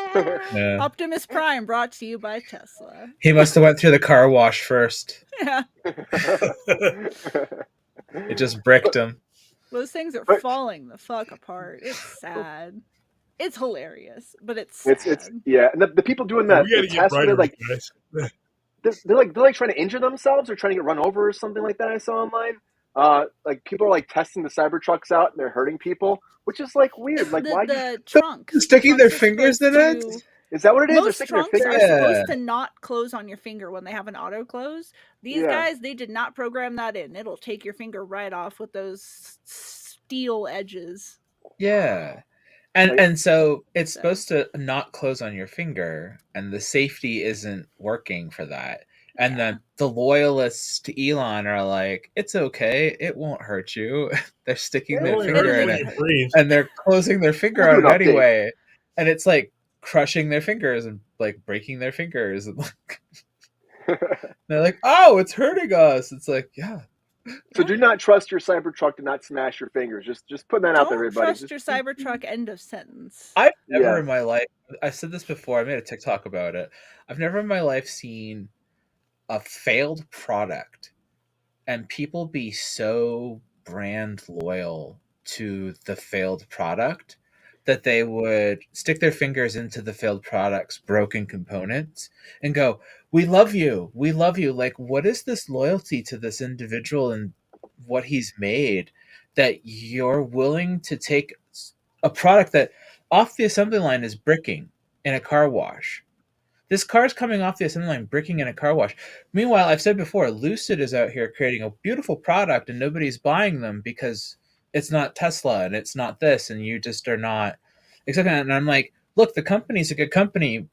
Yeah. Optimus Prime brought to you by Tesla. He must have went through the car wash first. Yeah. It just bricked him. Those things are falling the fuck apart. It's sad. It's hilarious, but it's sad. It's and the people doing that We gotta get right, like guys. they're like trying to injure themselves or trying to get run over or something like that. I saw online. Like people are like testing the Cybertrucks out and they're hurting people, which is like weird. Like why the trunk sticking their fingers in it? Is that what it is? They're Most sticking their trunks fingers. are Yeah. supposed to not close on your finger when they have an auto close. These guys, they did not program that in. It'll take your finger right off with those steel edges. Yeah. And so it's supposed to not close on your finger, and the safety isn't working for that. And then the loyalists to Elon are like, it's okay, it won't hurt you. They're sticking It their only finger hurts in when it, you breathe. and they're closing their finger We'll on do it an update. anyway. And it's like crushing their fingers and like breaking their fingers. And like, they're like, oh, it's hurting us. It's like, yeah. So do not trust your Cybertruck to not smash your fingers. Just putting that out there, Don't everybody. trust your Cybertruck. End of sentence. I've never Yeah. in my life, I've said this before, I made a TikTok about it. I've never in my life seen a failed product and people be so brand loyal to the failed product that they would stick their fingers into the failed product's broken components and go, we love you. We love you. Like, what is this loyalty to this individual and what he's made that you're willing to take a product that off the assembly line is bricking in a car wash? This car's coming off the assembly line bricking in a car wash. Meanwhile, I've said before, Lucid is out here creating a beautiful product and nobody's buying them because it's not Tesla and it's not this, and you just are not accepting that. And I'm like, look, the company's a good company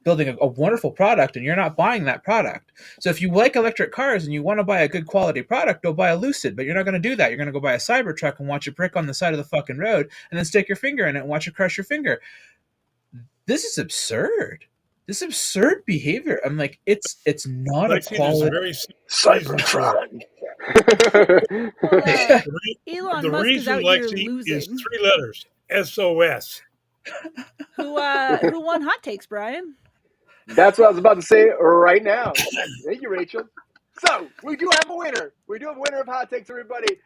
building a wonderful product, and you're not buying that product. So if you like electric cars and you want to buy a good quality product, go buy a Lucid, but you're not going to do that. You're going to go buy a Cybertruck and watch it brick on the side of the fucking road and then stick your finger in it and watch it crush your finger. This is absurd. This absurd behavior. I'm like, it's not a Lexi, there's a quality. very simple reason for it. Cybertruck. Elon The Musk is reason, out here Lexi, losing. is 3 letters. SOS. Who won hot takes, Brian? That's what I was about to say right now. Thank you, Rachel. So we do have a winner. We do have a winner of hot takes, everybody.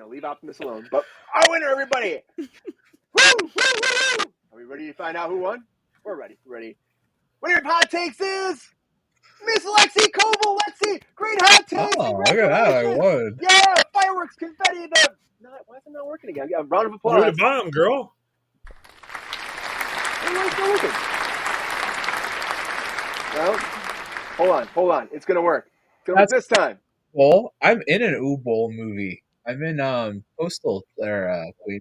Leave Optimus alone. But our winner, everybody. Woo! Woo! Woo! Woo! Are we ready to find out who won? We're ready. Ready. Winner of hot takes is Miss Lexi Koval. Lexi, great hot takes. Oh, look at that! I won. Yeah, fireworks, confetti. Why is it not working again? A round of applause. You're the bomb, girl. Why is it not working? Well, hold on. It's gonna work. It's gonna work this time. Well, I'm in an Bowl movie. I'm in Postal Queen.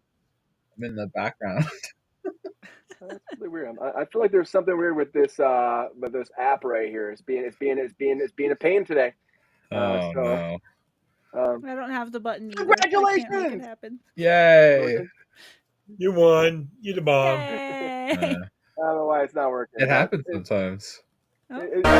I'm in the background. That's really weird. I feel like there's something weird with this app right here. It's being a pain today. No. I don't have the button either. Congratulations! I can't make it happen. Yay! You won. You the bomb. Yay. I don't know why it's not working. It happens sometimes. Oh, there it goes!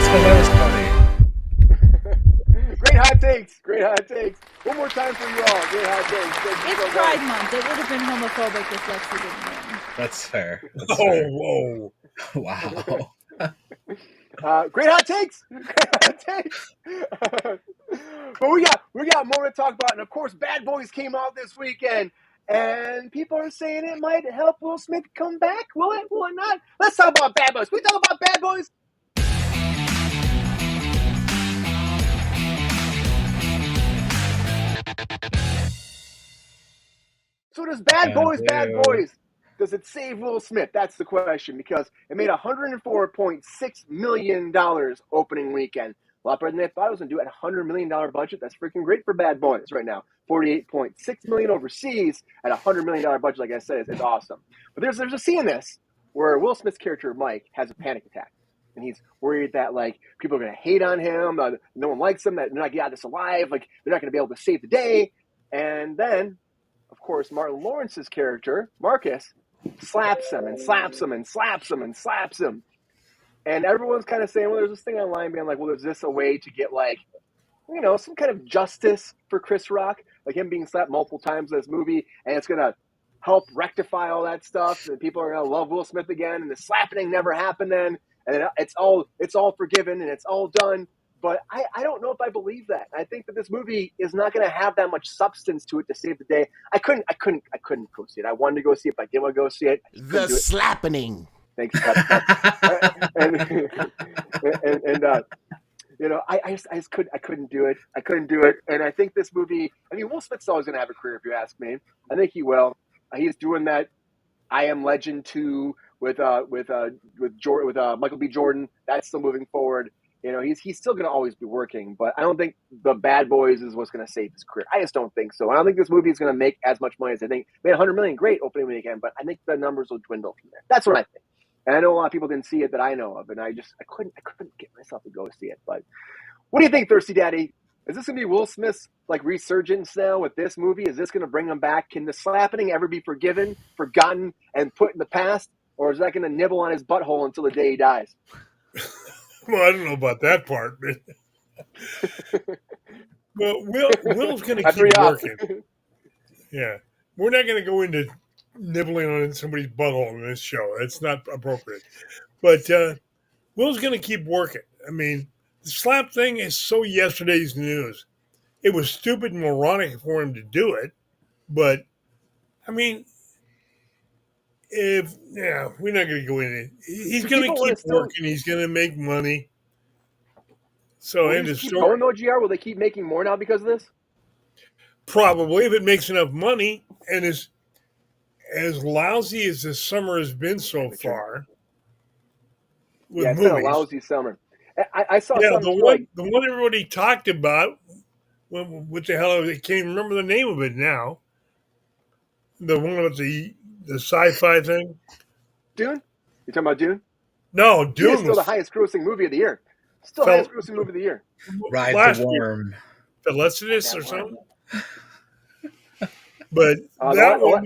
That was funny. Great hot takes. Great hot takes. One more time for you all. Great hot takes. Thank you It's so Pride much. Month. It would have been homophobic if Lexi didn't win. That's fair. That's Oh, fair. whoa. Wow. Great hot takes. Great hot takes. But we got more to talk about, and of course, Bad Boys came out this weekend, and people are saying it might help Will Smith come back. Will it? Will it not? Let's talk about Bad Boys. Can we talk about Bad Boys? So does Bad Boys, does it save Will Smith? That's the question, because it made $104.6 million opening weekend. A lot better than they thought it was going to do at a $100 million budget. That's freaking great for Bad Boys right now. $48.6 million overseas at a $100 million budget, like I said, it's awesome. But there's a scene in this where Will Smith's character, Mike, has a panic attack. And he's worried that, like, people are going to hate on him, no one likes him, that they're not getting out of this alive, like, they're not going to be able to save the day. And then, of course, Martin Lawrence's character, Marcus, slaps him and slaps him and slaps him and slaps him. And everyone's kind of saying, well, there's this thing online being like, well, is this a way to get, like, some kind of justice for Chris Rock? Like him being slapped multiple times in this movie, and it's going to help rectify all that stuff, and people are going to love Will Smith again, and the slapping never happened then, and it's all forgiven, and it's all done. But I don't know if I believe that. I think that this movie is not going to have that much substance to it to save the day. I couldn't go see it. I wanted to go see it, but I didn't want to go see it. The slappening. Thanks, Pat. You know, I couldn't do it. I couldn't do it. And I think this movie, I mean, Will Smith's always going to have a career, if you ask me. I think he will. He's doing that I Am Legend 2 with Michael B. Jordan. That's still moving forward. You know, he's still going to always be working, but I don't think the Bad Boys is what's going to save his career. I just don't think so. I don't think this movie is going to make as much money as I think. Made 100 million, great opening weekend, but I think the numbers will dwindle from there. That's what I think. And I know a lot of people didn't see it that I know of, and I couldn't get myself to go see it. But what do you think, Thirsty Daddy? Is this gonna be Will Smith's like resurgence now with this movie? Is this gonna bring him back? Can the slapping ever be forgiven, forgotten, and put in the past, or is that gonna nibble on his butthole until the day he dies? Well, I don't know about that part, but well, Will's going to keep working. Yeah, we're not going to go into nibbling on somebody's butthole in this show. It's not appropriate. But Will's going to keep working. I mean, the slap thing is so yesterday's news. It was stupid and moronic for him to do it, but I mean, we're not going to go into it. He's going to keep working. He's going to make money. So, end of story. Going though, GR, will they keep making more now because of this? Probably, if it makes enough money. And as lousy as this summer has been so far, with movies, it's been a lousy summer. I saw the one everybody talked about. What the hell? I can't even remember the name of it now. The one with the sci-fi thing. Dune? You talking about Dune? No, Dune is still the highest grossing movie of the year. Still highest grossing movie of the year. Ride the Worm. Felicitous or something. But that one,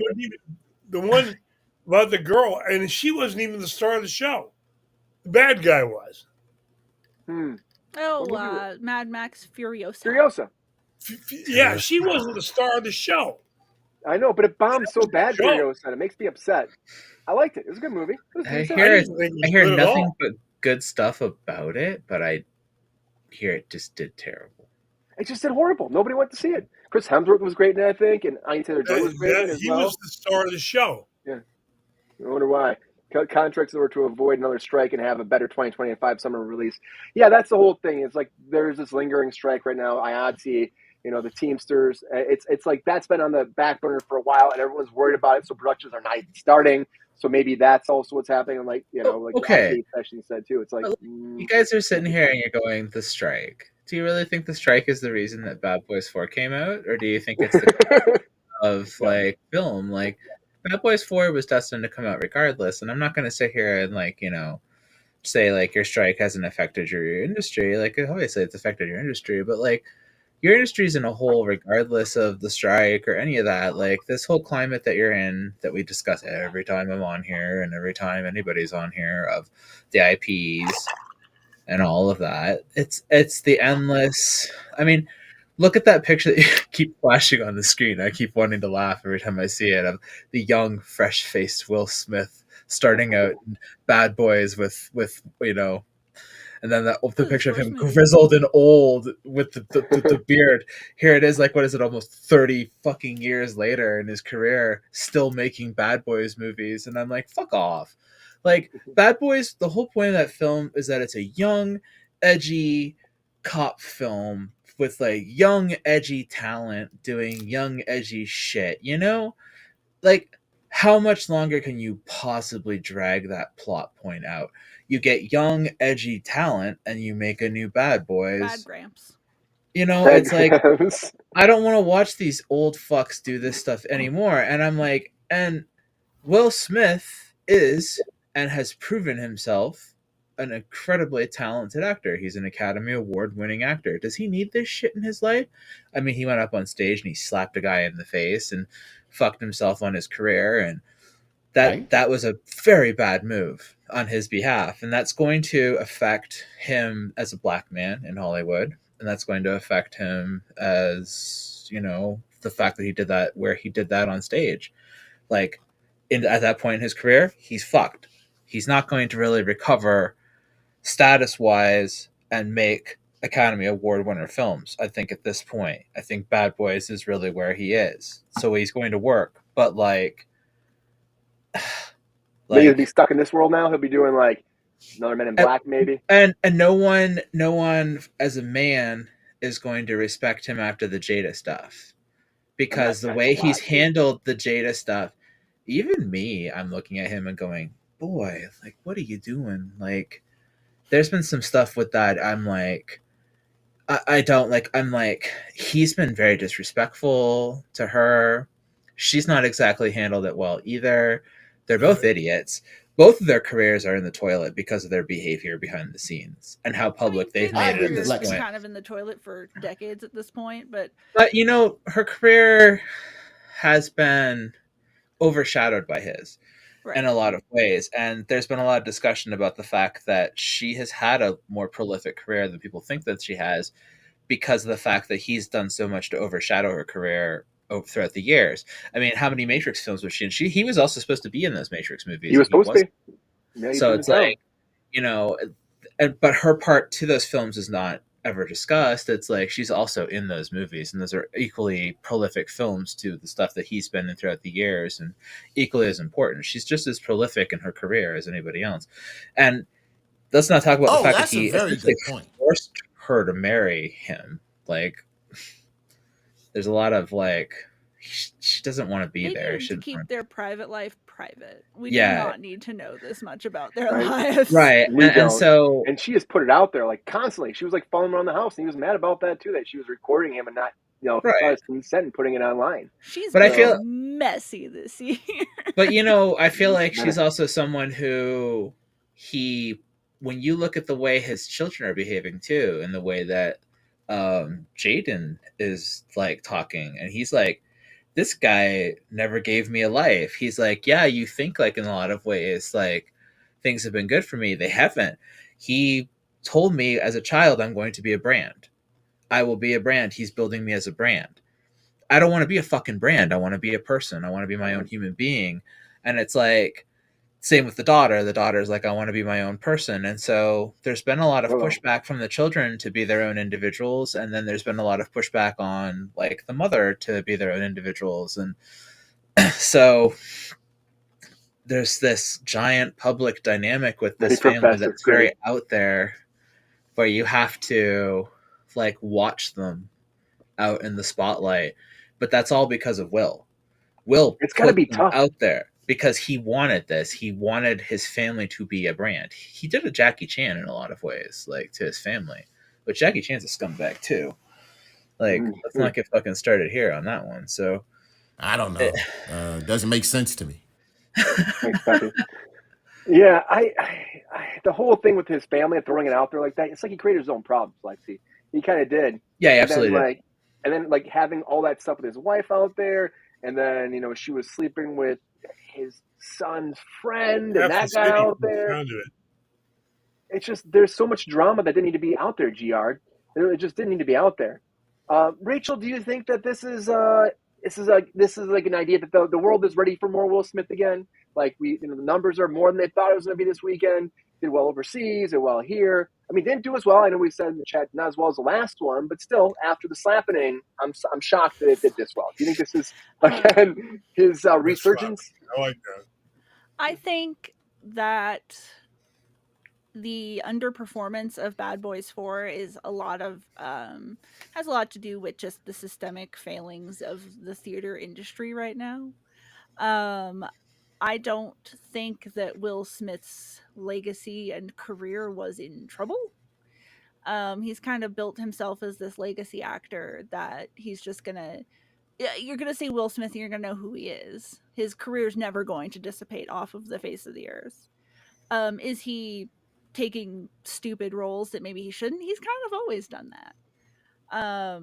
the one about the girl, and she wasn't even the star of the show. The bad guy was. Oh, Mad Max Furiosa. Yeah, she wasn't the star of the show. I know, but it bombed so bad, Furiosa. It makes me upset. I liked it. It was a good movie. I hear nothing but good stuff about it, but I hear it just did terrible. It just did horrible. Nobody went to see it. Chris Hemsworth was great in it, I think, and Anya Taylor-Joy was great in it as well. He was the star of the show. Yeah. I wonder why. Contracts were to avoid another strike and have a better 2025 summer release. Yeah, that's the whole thing. It's like there's this lingering strike right now. IATSE, the Teamsters. It's like that's been on the back burner for a while, and everyone's worried about it, so productions are not even starting. So maybe that's also what's happening. And like okay. the session said too. It's like you guys are sitting here and you're going the strike. Do you really think the strike is the reason that Bad Boys 4 came out, or do you think it's the of film? Like Bad Boys 4 was destined to come out regardless, and I'm not going to sit here and say like your strike hasn't affected your industry. Like obviously it's affected your industry, but like your industry's in a hole regardless of the strike or any of that. Like this whole climate that you're in, that we discuss every time I'm on here and every time anybody's on here, of the IPs and all of that. It's the endless. I mean, look at that picture that you keep flashing on the screen. I keep wanting to laugh every time I see it, of the young, fresh-faced Will Smith starting out in Bad Boys with and then the picture of him grizzled and old with the beard. Here it is, like, what is it, almost 30 fucking years later in his career, still making Bad Boys movies. And I'm like, fuck off. Like, Bad Boys, the whole point of that film is that it's a young, edgy cop film with like young, edgy talent doing young, edgy shit, Like, how much longer can you possibly drag that plot point out? You get young, edgy talent and you make a new Bad Boys. Bad Gramps. It's like, I don't want to watch these old fucks do this stuff anymore. And I'm like, and Will Smith is and has proven himself an incredibly talented actor. He's an Academy Award-winning actor. Does he need this shit in his life? I mean, he went up on stage and he slapped a guy in the face and fucked himself on his career, and that was a very bad move on his behalf, and that's going to affect him as a black man in Hollywood, and that's going to affect him as, the fact that he did that, where he did that on stage. Like, at that point in his career, he's fucked. He's not going to really recover status-wise and make Academy Award winner films. I think at this point, I think Bad Boys is really where he is. So he's going to work, but like he'll be stuck in this world now. He'll be doing like Another Men in Black, maybe. And no one as a man is going to respect him after the Jada stuff, because the way he's handled the Jada stuff, even me, I'm looking at him and going, boy, like, what are you doing? Like, there's been some stuff with that. I'm like, I don't like. I'm like, he's been very disrespectful to her. She's not exactly handled it well either. They're both idiots. Both of their careers are in the toilet because of their behavior behind the scenes and how public they've made it at this point. Kind of in the toilet for decades at this point, but you know, her career has been overshadowed by his in a lot of ways, and there's been a lot of discussion about the fact that she has had a more prolific career than people think that she has, because of the fact that he's done so much to overshadow her career throughout the years. I mean, how many Matrix films was she in? He was also supposed to be in those Matrix movies. He was supposed to be. Yeah, so it's like, you know, but her part to those films is not ever discussed. It's like she's also in those movies, and those are equally prolific films to the stuff that he's been in throughout the years, and equally as important. She's just as prolific in her career as anybody else. And let's not talk about the fact that he forced her to marry him. Like, there's a lot of like, she doesn't want to be there. She keep their private life private. We do not need to know this much about their lives. Right. And she just put it out there like constantly. She was like following around the house, and he was mad about that too, that she was recording him and not, his consent and putting it online. I feel messy this year. But I feel like she's also someone who when you look at the way his children are behaving too, and the way that Jaden is like talking, and he's like, this guy never gave me a life. He's like, yeah, you think like in a lot of ways, like things have been good for me. They haven't. He told me as a child, I'm going to be a brand. I will be a brand. He's building me as a brand. I don't want to be a fucking brand. I want to be a person. I want to be my own human being. And it's like, same with the daughter. The daughter's like, I want to be my own person. And so there's been a lot of pushback from the children to be their own individuals. And then there's been a lot of pushback on like the mother to be their own individuals. And so there's this giant public dynamic with this family that's very out there, where you have to like watch them out in the spotlight. But that's all because of Will. It's gotta be tough out there. Because he wanted this. He wanted his family to be a brand. He did a Jackie Chan in a lot of ways, like to his family. But Jackie Chan's a scumbag too. Like, let's not get fucking started here on that one. So I don't know. Doesn't make sense to me. Yeah, I the whole thing with his family and throwing it out there like that, it's like he created his own problems, Lexi. He kind of did. Yeah, absolutely. And then having all that stuff with his wife out there, and then she was sleeping with his son's friend, and that guy out there. It's just, there's so much drama that didn't need to be out there, Giard. It just didn't need to be out there. Rachel, do you think that this is like an idea that the world is ready for more Will Smith again? Like, the numbers are more than they thought it was going to be this weekend. Did well overseas, did well here. I mean, didn't do as well. I know we said in the chat, not as well as the last one, but still, after the slappening, I'm shocked that it did this well. Do you think this is, again, his resurgence? I like that. I think that the underperformance of Bad Boys 4 is has a lot to do with just the systemic failings of the theater industry right now. I don't think that Will Smith's legacy and career was in trouble. He's kind of built himself as this legacy actor that he's just you're gonna see Will Smith and you're gonna know who he is. His career's never going to dissipate off of the face of the earth. Is he taking stupid roles that maybe he shouldn't? He's kind of always done that.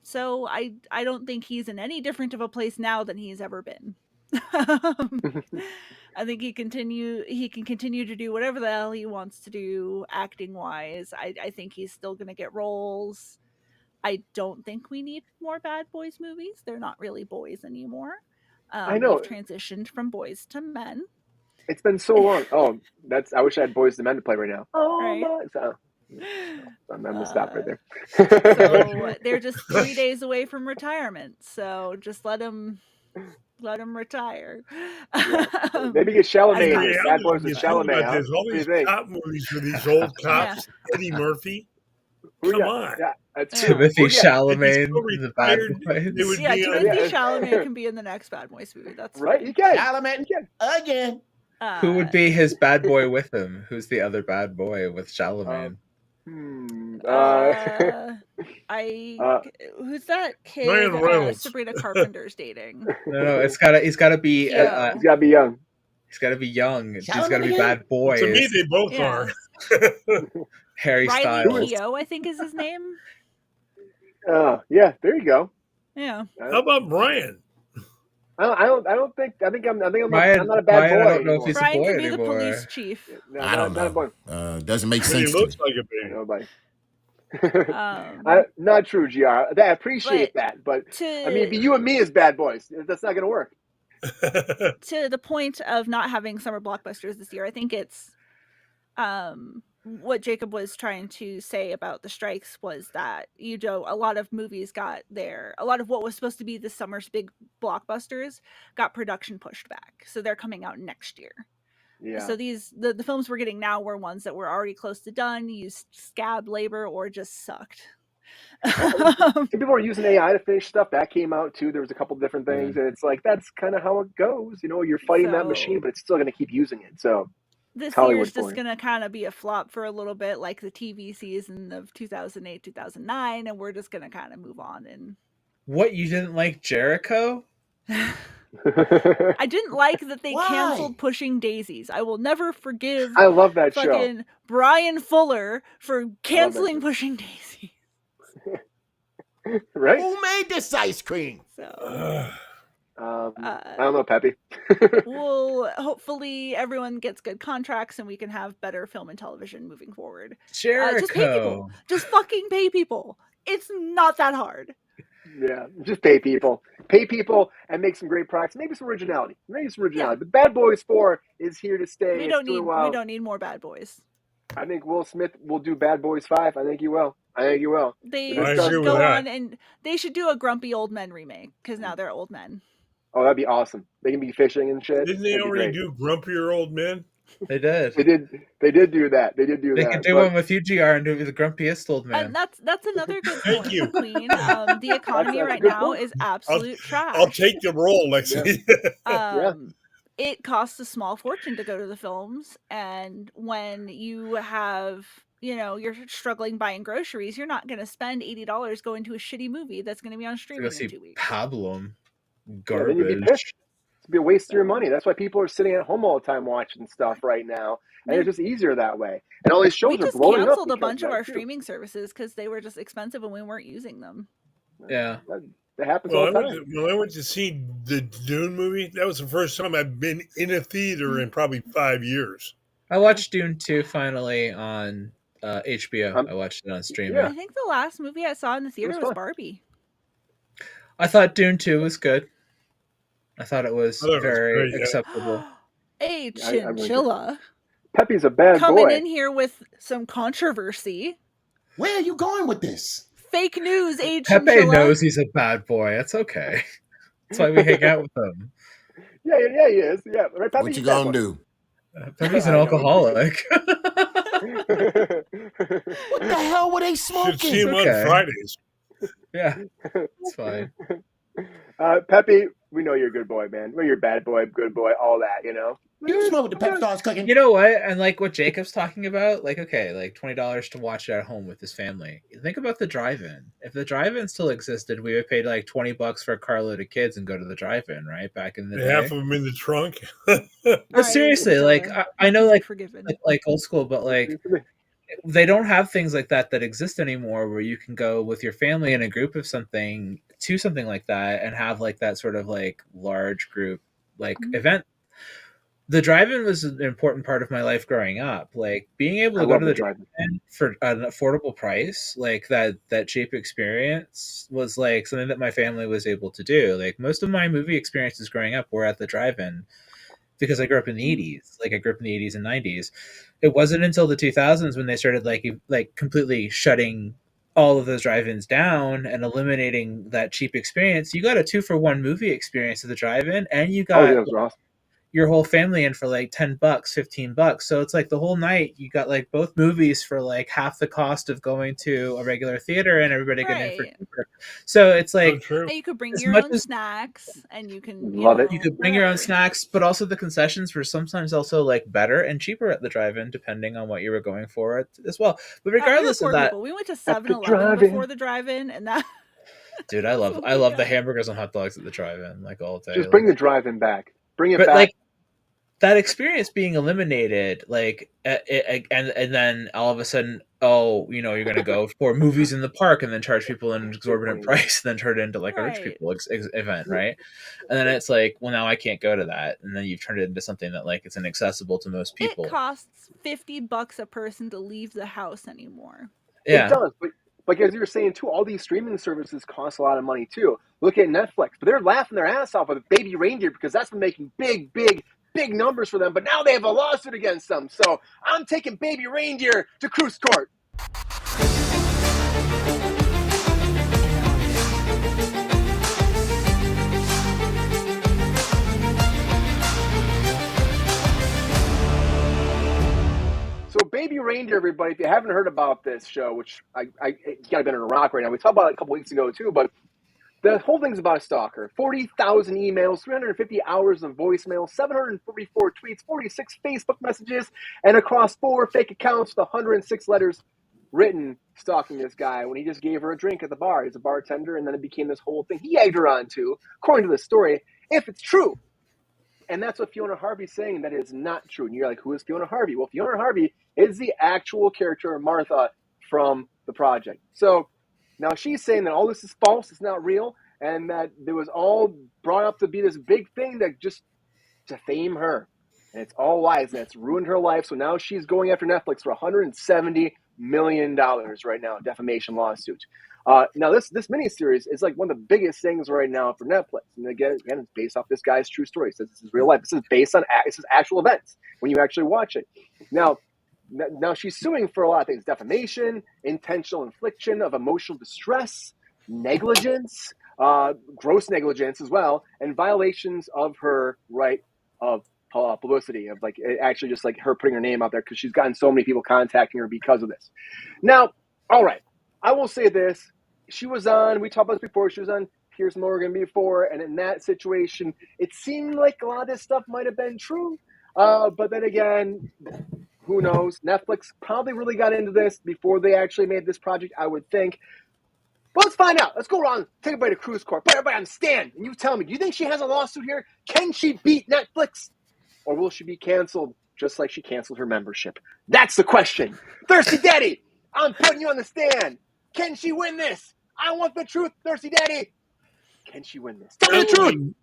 So I don't think he's in any different of a place now than he's ever been. I think he can continue to do whatever the hell he wants to do acting wise. I think he's still gonna get roles. I don't think we need more Bad Boys movies. They're not really boys anymore. I know. We've transitioned from boys to men. It's been so long. Oh, I wish I had Boys to Men to play right now. Oh, right? So, I'm gonna stop right there. So they're just 3 days away from retirement. So just let them Let him retire. Maybe get Chalamet In in it. Bad reality, Boys when you with think Chalamet, about huh? this, all What do you these think? cop movies for these old cops, Eddie Murphy, Who come ya- on. Yeah, that's Yeah. true. Timothy Oh, yeah. They'd be Chalamet, so the Bad retired, Boys. they would Yeah, be Timothy Yeah. Chalamet can be in the next Bad Boys movie. That's Right? fine. You can. Chalamet You can. again. Who would be his bad boy with him? Who's the other bad boy with Chalamet? Uh, Who's that kid Ryan Reynolds. Sabrina Carpenter's dating? No, he's got to be Theo. he's got to be young. he's got to be young. He's Chalamet got to be again? bad boys. To me, they both Yeah. are. Harry Riley Styles. Keough, I think is his name. Yeah, there you go. Yeah. How about Brian? I think I'm not Brian, a bad Brian, boy I don't know if anymore. he's a Brian boy can be the anymore. police chief. No, I don't not a boy. know. Doesn't make But he sense to looks me. like a baby. Nobody. Um, Not true, GR. I appreciate that, but to I mean, it'd be you and me as bad boys. That's not going to work. to the point of not having summer blockbusters this year, I think it's what Jacob was trying to say about the strikes was that a lot of movies a lot of what was supposed to be this summer's big blockbusters got production pushed back, so they're coming out next year. Yeah. So the films we're getting now were ones that were already close to done, used scab labor, or just sucked. Some people are using AI to finish stuff. That came out too. There was a couple different things, and it's like that's kind of how it goes. You're fighting that machine, but it's still going to keep using it. So this Hollywood year's for just you. going to kind of be a flop for a little bit, like the TV season of 2008, 2009, and we're just going to kind of move on. And What, you didn't like Jericho? I didn't like that they Why? canceled Pushing Daisies. I will never forgive I love that show. fucking Brian Fuller for canceling show. Pushing Daisies. Right? Who made this ice cream? So I don't know, Peppy. hopefully everyone gets good contracts and we can have better film and television moving forward. Jericho. Just pay people. Just fucking pay people. It's not that hard. Yeah, just pay people. Pay people and make some great products. Maybe some originality. But Bad Boys 4 is here to stay. We It's don't doing well. need more Bad Boys. I think Will Smith will do Bad Boys 5. I think he will. They I should agree with go that. on and they should do a Grumpy Old Men remake because now they're old men. Oh, that'd be awesome. They can be fishing and shit. Didn't they That'd be already great. do Grumpier Old Men? They did. They did do that. They could do one with you, GR, and do the grumpiest old man. And that's another good Thank point, you. Queen. The economy That's a right good now point. is absolute trash. I'll take the role, Lexi. It costs a small fortune to go to the films, and when you have you're struggling buying groceries, you're not going to spend $80 going to a shitty movie that's going to be on To streaming go in see 2 weeks. Pablum. Yeah, then you'd be Garbage. pissed. It'd be a waste of your money. That's why people are sitting at home all the time watching stuff right now, and it's just easier that way. And all these shows We are just blowing up. canceled a because bunch of that our too. streaming services because they were just expensive and we weren't using them. Yeah. That happens Well, all the time. when I went to see the Dune movie, that was the first time I've been in a theater in probably 5 years. I watched Dune 2 finally on HBO. I watched it on streaming. Yeah. I think the last movie I saw in the theater was fun. Barbie. I thought Dune 2 was good. I thought it was I thought it was very great, yeah. acceptable. Hey, I really Chinchilla. Peppy's a bad Coming boy. in here with some controversy. Where are you going with this? Fake news, Age Pepe Chinchilla. knows he's a bad boy. That's okay. That's why we hang out with him. Yeah, he is. Yeah, right. Peppy, What you he's a bad gonna do? Pepe's an I know. alcoholic. boy. What the hell were they Should see smoking? him Okay. on Fridays. Yeah, it's fine. Peppy, we know you're a good boy, man. Well, you're a bad boy, good boy, all that, You smoke with the pep stars cooking. You know what? And like what Jacob's talking about, like, okay, like $20 to watch it at home with his family. Think about the drive-in. If the drive-in still existed, we would pay like $20 for a carload of kids and go to the drive-in, right? Back in the day. Half of them in the trunk. But seriously, like I know, like forgiven. like old school, but like they don't have things like that exist anymore, where you can go with your family in a group of something to something like that and have like that sort of like large group like event. The drive-in was an important part of my life growing up. Like being able to go to the drive-in for an affordable price, like that cheap experience was like something that my family was able to do. Like most of my movie experiences growing up were at the drive-in because I grew up in the 80s. Like I grew up in the 80s and 90s. It wasn't until the 2000s when they started like completely shutting all of those drive-ins down and eliminating that cheap experience, you got a 2-for-1 movie experience at the drive-in, and you Oh, yeah, got those are awesome. your whole family in for like $10, $15. So it's like the whole night you got like both movies for like half the cost of going to a regular theater, and everybody getting in for Right. cheaper. So it's So like true. And you could bring as your much own as snacks, and you can, Love it. you could bring your own whatever. snacks, but also the concessions were sometimes also like better and cheaper at the drive-in, depending on what you were going for as well. But We were regardless of poor that, people. We went to At the 7-Eleven drive-in. before the drive-in, and that. dude, I That's love what we the got. hamburgers and hot dogs at the drive-in like all day. Just bring Like, the drive-in back. Bring it but back. like that experience being eliminated, like, and then all of a sudden, oh, you know, you're gonna go for movies in the park and then charge people an exorbitant price, and then turn it into like a rich Right. people event, right? And then it's like, well, now I can't go to that, and then you've turned it into something that like it's inaccessible to most people. It costs $50 a person to leave the house anymore. Yeah, It does, but as you were saying too, all these streaming services cost a lot of money too. Look at Netflix, but they're laughing their ass off with Baby Reindeer because that's been making big numbers for them. But now they have a lawsuit against them, so I'm taking Baby Reindeer to Kruse Court. So Baby Reindeer, everybody, if you haven't heard about this show, which you gotta be under a rock right now. We talked about it a couple weeks ago too, but the whole thing's about a stalker. 40,000 emails, 350 hours of voicemail, 744 tweets, 46 Facebook messages, and across 4 fake accounts with 106 letters written stalking this guy when he just gave her a drink at the bar. He's a bartender, and then it became this whole thing he egged her on to, according to the story, if it's true. And that's what Fiona Harvey's saying, that is not true. And you're like, who is Fiona Harvey? Well, Fiona Harvey is the actual character Martha from the project. So now she's saying that all this is false, it's not real, and that there was all brought up to be this big thing that just defame her. And it's all lies, and it's ruined her life. So now she's going after Netflix for $170 million right now, defamation lawsuit. Now this miniseries is like one of the biggest things right now for Netflix. And again, it's based off this guy's true story. It says this is real life. This is based on actual events when you actually watch it. Now she's suing for a lot of things: defamation, intentional infliction of emotional distress, negligence, gross negligence as well, and violations of her right of publicity, of like actually just like her putting her name out there because she's gotten so many people contacting her because of this. Now, all right, I will say this: we talked about this before, she was on Piers Morgan before, and in that situation, it seemed like a lot of this stuff might have been true, but then again, who knows? Netflix probably really got into this before they actually made this project, I would think. But let's find out. Let's go around, take everybody to Kruse Court. Put everybody on stand, and you tell me, do you think she has a lawsuit here? Can she beat Netflix? Or will she be canceled just like she canceled her membership? That's the question. Thirsty Daddy, I'm putting you on the stand. Can she win this? I want the truth, Thirsty Daddy. Can she win this? Tell me the truth.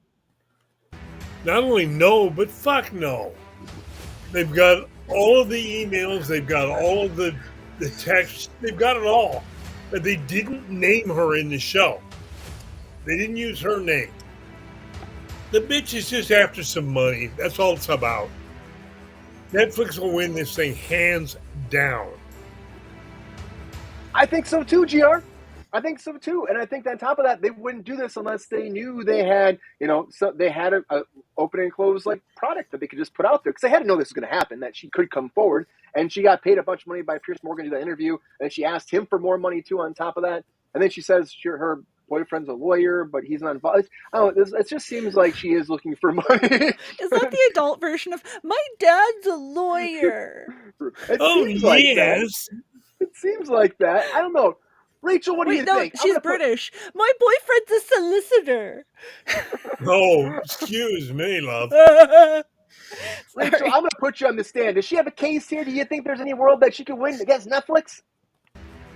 Not only no, but fuck no. They've got all of the emails. They've got all of the texts. They've got it all. But they didn't name her in the show. They didn't use her name. The bitch is just after some money. That's all it's about. Netflix will win this thing hands down. I think so too, GR. I think so too, and I think on top of that, they wouldn't do this unless they knew they had, they had a open and close like product that they could just put out there, because they had to know this was going to happen, that she could come forward, and she got paid a bunch of money by Piers Morgan to do that interview, and she asked him for more money too on top of that, and then she says her boyfriend's a lawyer, but he's not involved. It just seems like she is looking for money. Is that the adult version of my dad's a lawyer? Yes. It seems like that. I don't know. Rachel, what do you think? She's British. My boyfriend's a solicitor. Oh, excuse me, love. Rachel, I'm going to put you on the stand. Does she have a case here? Do you think there's any world that she could win against Netflix?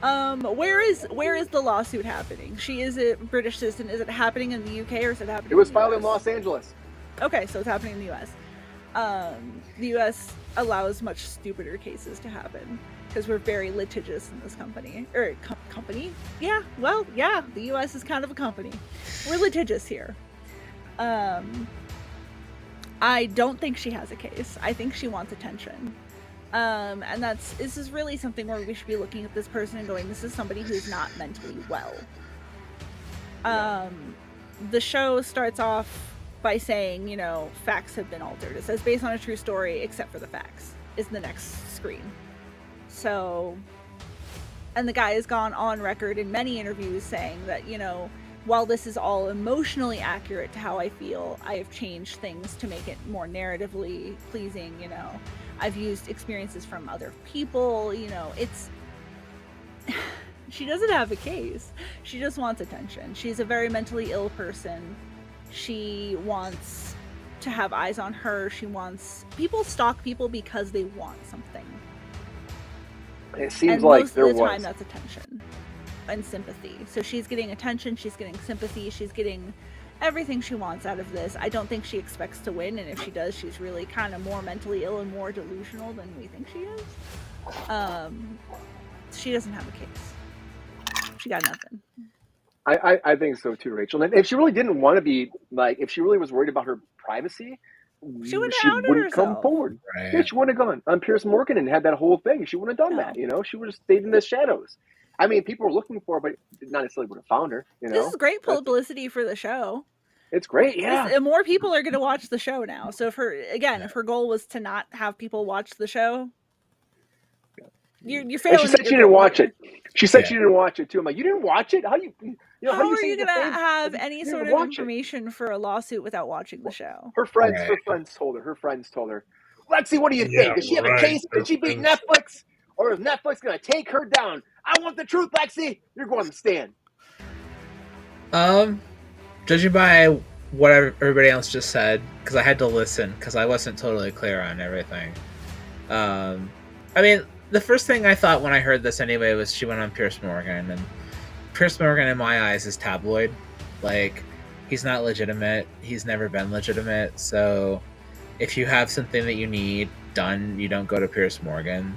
Where is the lawsuit happening? She is a British citizen. Is it happening in the UK or is it happening? It was in the filed US? in Los Angeles. Okay, so it's happening in the US. The US allows much stupider cases to happen because we're very litigious in this company. Company? Yeah, well, yeah, the US is kind of a company. We're litigious here. I don't think she has a case. I think she wants attention. And this is really something where we should be looking at this person and going, this is somebody who's not mentally well. The show starts off by saying, you know, facts have been altered. It says based on a true story, except for the facts, is the next screen. So, and the guy has gone on record in many interviews saying that, you know, while this is all emotionally accurate to how I feel, I have changed things to make it more narratively pleasing, you know. I've used experiences from other people, you know, it's... She doesn't have a case. She just wants attention. She's a very mentally ill person. She wants to have eyes on her. She wants... People stalk people because they want something. It seems and like most there of the was. time that's attention and sympathy. So she's getting attention, she's getting sympathy, she's getting everything she wants out of this. I don't think she expects to win, and if she does, she's really kind of more mentally ill and more delusional than we think she is. She doesn't have a case. She got nothing. I think so too, Rachel. And if she really didn't want to be, like, if she really was worried about her privacy, She wouldn't have outed wouldn't come herself. forward. Right. Yeah, she wouldn't have gone on Piers Morgan and had that whole thing. She wouldn't have done No. that, you know? She would have stayed in the shadows. I mean, people were looking for her, but not necessarily would have found her, you know? This is great That's- publicity for the show. It's great, yeah. More people are going to watch the show now. So if her goal was to not have people watch the show, you're failing. And she said at she your didn't goal watch here. it. She said she didn't watch it too. I'm like, you didn't watch it? How do you know? How do you are say you the going to same? have You any didn't sort of watch it. information for a lawsuit without watching the show? Her friends told her. Her friends told her, Lexi, what do you Yeah, think? Does she have a right. case? Her Did she beat friends. Netflix? Or is Netflix going to take her down? I want the truth, Lexi. You're going to stand. Judging by what everybody else just said, because I had to listen, because I wasn't totally clear on everything. I mean, the first thing I thought when I heard this anyway was she went on Piers Morgan, and Piers Morgan in my eyes is tabloid. Like, he's not legitimate. He's never been legitimate. So if you have something that you need done, you don't go to Piers Morgan.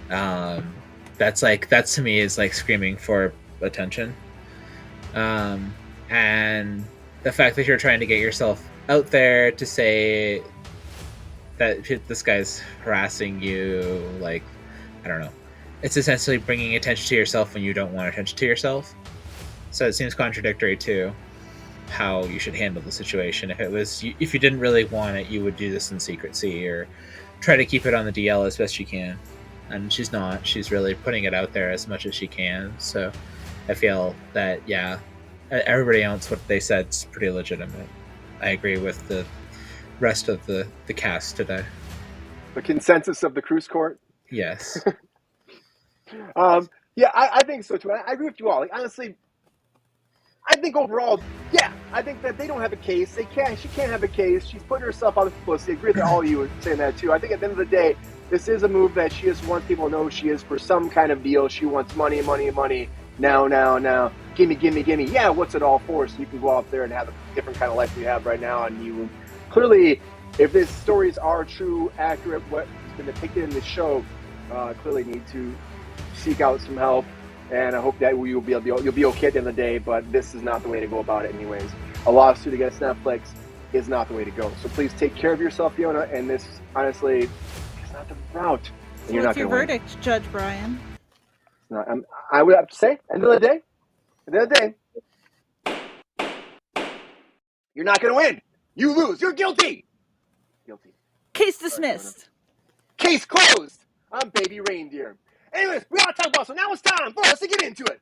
That to me is like screaming for attention. And the fact that you're trying to get yourself out there to say that this guy's harassing you, like, I don't know. It's essentially bringing attention to yourself when you don't want attention to yourself. So it seems contradictory to how you should handle the situation. If you didn't really want it, you would do this in secrecy or try to keep it on the DL as best you can. And she's not. She's really putting it out there as much as she can. So I feel that, yeah, everybody else, what they said is pretty legitimate. I agree with the rest of the cast today. The consensus of the Kruse court? Yes. Yeah, I think so too. I agree with you all. Like, honestly, I think overall, yeah, I think that they don't have a case. She can't have a case. She's putting herself out of publicity. I agree with all of you saying that too. I think at the end of the day, this is a move that she just wants people to know she is for some kind of deal. She wants money. Now. Gimme. Yeah, what's it all for? So you can go out there and have a different kind of life you have right now. And you clearly, if these stories are true, accurate, what's been depicted in the show, clearly need to seek out some help. And I hope that you'll be okay at the end of the day. But this is not the way to go about it, anyways. A lawsuit against Netflix is not the way to go. So please take care of yourself, Fiona. And this, honestly, is not the route. So what's your verdict, Judge Brian? I would have to say, end of the day, you're not going to win. You lose. You're guilty. Case dismissed. Case closed. I'm Baby Reindeer. Anyways, we gotta talk about, so now it's time for us to get into it.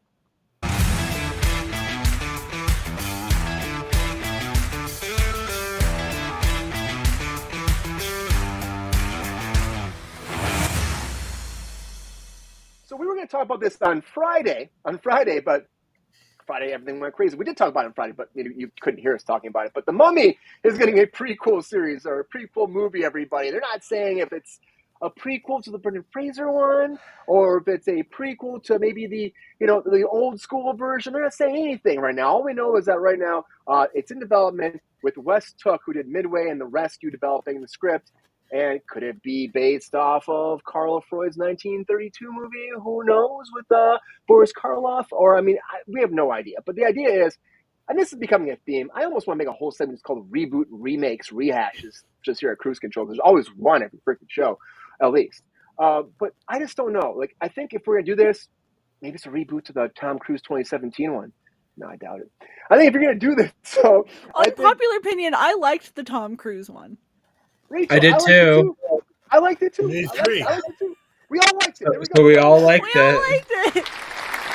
So we were going to talk about this on Friday, but Friday everything went crazy. We did talk about it on Friday, but you couldn't hear us talking about it. But The Mummy is getting a prequel series or a prequel movie, everybody. They're not saying if it's a prequel to the Brendan Fraser one or if it's a prequel to maybe the old school version. They're not saying anything right now. All we know is that right now it's in development with Wes Took, who did Midway and The Rescue, developing the script. And could it be based off of Carla Freud's 1932 movie? Who knows, with Boris Karloff? Or, we have no idea. But the idea is, and this is becoming a theme, I almost want to make a whole segment called Reboot, Remakes, Rehashes, just here at Kruse Control. There's always one every freaking show, at least. But I just don't know. Like, I think if we're gonna do this, maybe it's a reboot to the Tom Cruise 2017 one. No, I doubt it. I think if you're gonna do this, so I think Unpopular opinion, I liked the Tom Cruise one. Rachel, I did liked it too. I liked it too. Me I three. liked it too. We all liked it. There we So go. we all We liked all it. liked it.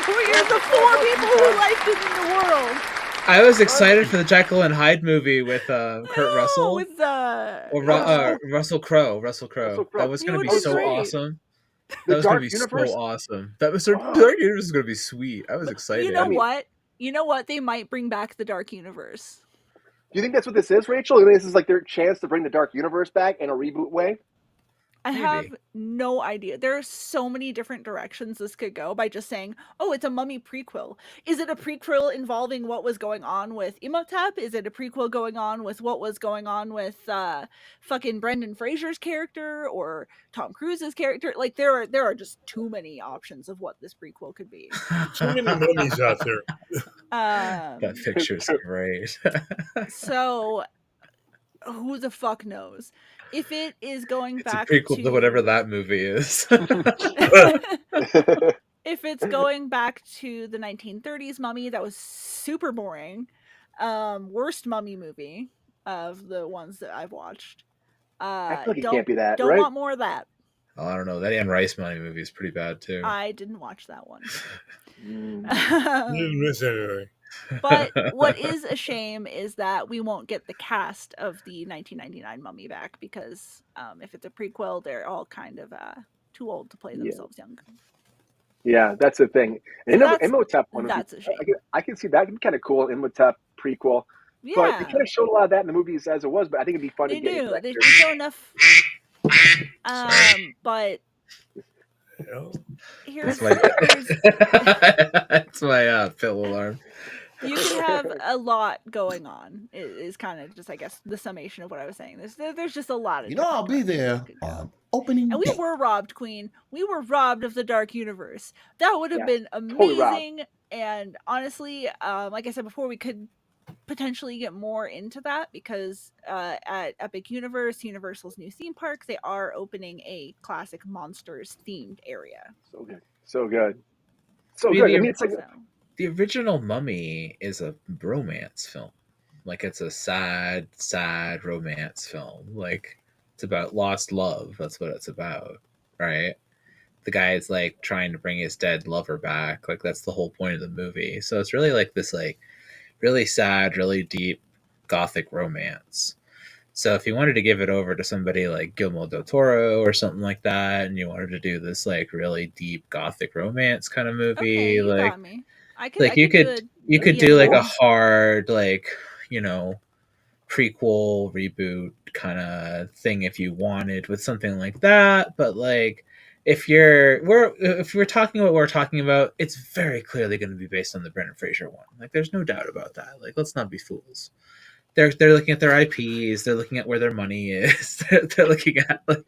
We're the 4 people who liked it in the world. I was excited for the Jekyll and Hyde movie with Kurt Russell. With Russell Crowe. Russell Crowe. That was going to It be was so great. awesome. The That was going Dark to be Universe. so awesome. That was Dark Oh. Universe is going to be sweet. I was excited. You know what? You know what? They might bring back the Dark Universe. Do you think that's what this is, Rachel? You think this is like their chance to bring the Dark Universe back in a reboot way? I Maybe. have no idea. There are so many different directions this could go by just saying, oh, it's a Mummy prequel. Is it a prequel involving what was going on with Imhotep? Is it a prequel going on with what was going on with fucking Brendan Fraser's character or Tom Cruise's character? Like, there are just too many options of what this prequel could be. Too many mummies out there. That picture's great. So, who the fuck knows? If it is going It's a back prequel to whatever that movie is. If it's going back to the 1930s Mummy, that was super boring. Worst Mummy movie of the ones that I've watched. I feel like it can't be that, Don't right? want more of that. Oh, I don't know. That Anne Rice Mummy movie is pretty bad too. I didn't watch that one. You didn't miss anything. But what is a shame is that we won't get the cast of the 1999 Mummy back because if it's a prequel, they're all kind of too old to play themselves young. Yeah, that's the thing. And So Imhotep one, that's a shame. I can see that. It'd be kind of cool, Imhotep prequel. Yeah, But they kind of showed a lot of that in the movies as it was, but I think it'd be fun they to get into do. that They character. show enough. But You know? here's That's my pill alarm. you can have a lot going on. Is kind of just, I guess, the summation of what I was saying. There's just a lot of. You know, I'll be different there directions it could go. on opening And we day. were robbed, Queen. We were robbed of the Dark Universe. That would have Yeah, been totally robbed. amazing. And honestly, like I said before, we could potentially get more into that because at Epic Universe, Universal's new theme park, they are opening a classic monsters themed area. So good. So good. So I mean, good. I mean, it's like, So, The original Mummy is a romance film. Like, it's a sad romance film. Like, it's about lost love. That's what it's about, right? The guy's like trying to bring his dead lover back. Like, that's the whole point of the movie. So it's really like this, like, really sad, really deep gothic romance. So if you wanted to give it over to somebody like Guillermo del Toro or something like that, and you wanted to do this like really deep gothic romance kind of movie, okay, you like got me. I like you could do do like a Guillermo. hard, like, you know, prequel reboot kind of thing if you wanted with something like that. But like if we're talking about what we're talking about, it's very clearly going to be based on the Brendan Fraser one. Like, there's no doubt about that. Like, let's not be fools. They're looking at their IPs. They're looking at where their money is. They're looking at, like,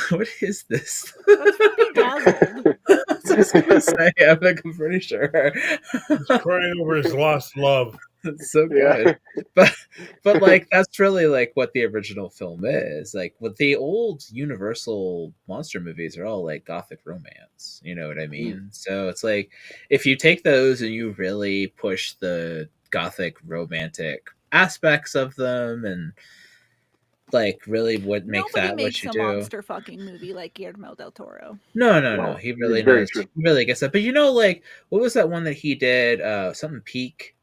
what is this? That's from Bedazzled. I was gonna say, I'm pretty sure. He's crying over his lost love. It's so Yeah. good. But like, that's really like what the original film is. Like, what the old Universal monster movies are all like gothic romance. You know what I mean? So it's like, if you take those and you really push the gothic romantic aspects of them and like really would make Nobody that makes what you a do. monster fucking movie like Guillermo del Toro. No. He really very knows. true. He really gets that. But you know, like, what was that one that he did? Something Peak.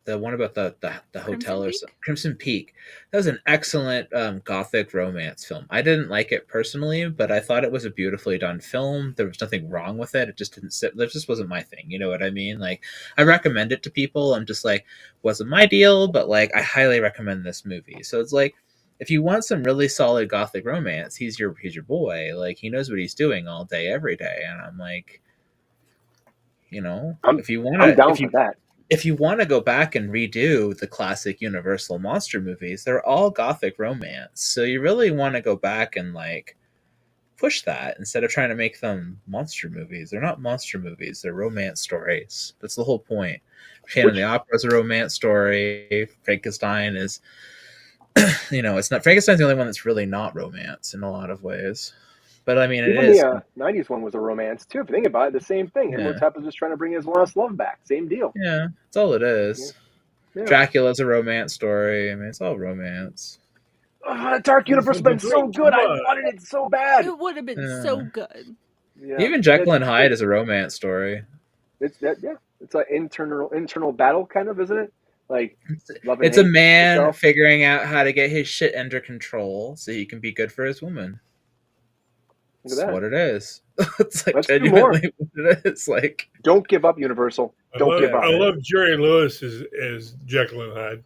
The one about the hotel or Peak? something. Crimson Peak. That was an excellent gothic romance film. I didn't like it personally, but I thought it was a beautifully done film. There was nothing wrong with it. It just didn't sit. It just wasn't my thing. You know what I mean? Like, I recommend it to people. I'm just like, wasn't my deal, but like, I highly recommend this movie. So it's like, if you want some really solid gothic romance, he's your boy. Like, he knows what he's doing all day, every day. And I'm like, you know, if you want I'm down to, for that. if you want to go back and redo the classic Universal monster movies, they're all gothic romance. So you really want to go back and like push that instead of trying to make them monster movies. They're not monster movies. They're romance stories. That's the whole point. Phantom of the Opera is a romance story. Frankenstein is, you know, it's not. Frankenstein's the only one that's really not romance in a lot of ways. But I mean, it Even is. the '90s one was a romance too. If you think about it, the same thing. Yeah. Imhotep is just trying to bring his lost love back. Same deal. Yeah, that's all it is. Yeah. Dracula's a romance story. I mean, it's all romance. Oh, the Dark Universe has been so good. I wanted it so bad. It would have been so good. Yeah. Even Jekyll and Hyde is a romance story. It's an internal battle, kind of, isn't it? Like, love and It's a hate man yourself. figuring out how to get his shit under control so he can be good for his woman. Look at That's that. what it is. It's like Let's do genuinely what it is. Like, Don't give up, Universal. Don't give up. I love Jerry Lewis as Jekyll and Hyde.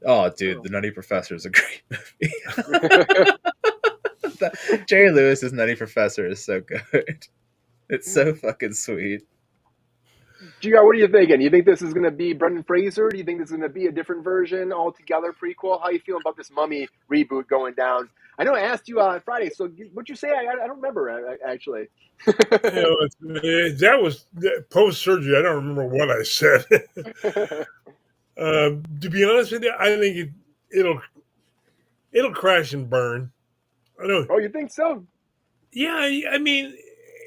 oh, dude, The Nutty Professor is a great movie. Jerry Lewis's Nutty Professor is so good. It's so fucking sweet. GR, what are you thinking? You think this is going to be Brendan Fraser? Do you think this is going to be a different version altogether, prequel? How you feeling about this Mummy reboot going down? I know I asked you on Friday, so what'd you say? I don't remember, actually. That was post-surgery. I don't remember what I said. To be honest with you, I think it'll crash and burn. I don't. Oh, you think so? Yeah, I mean,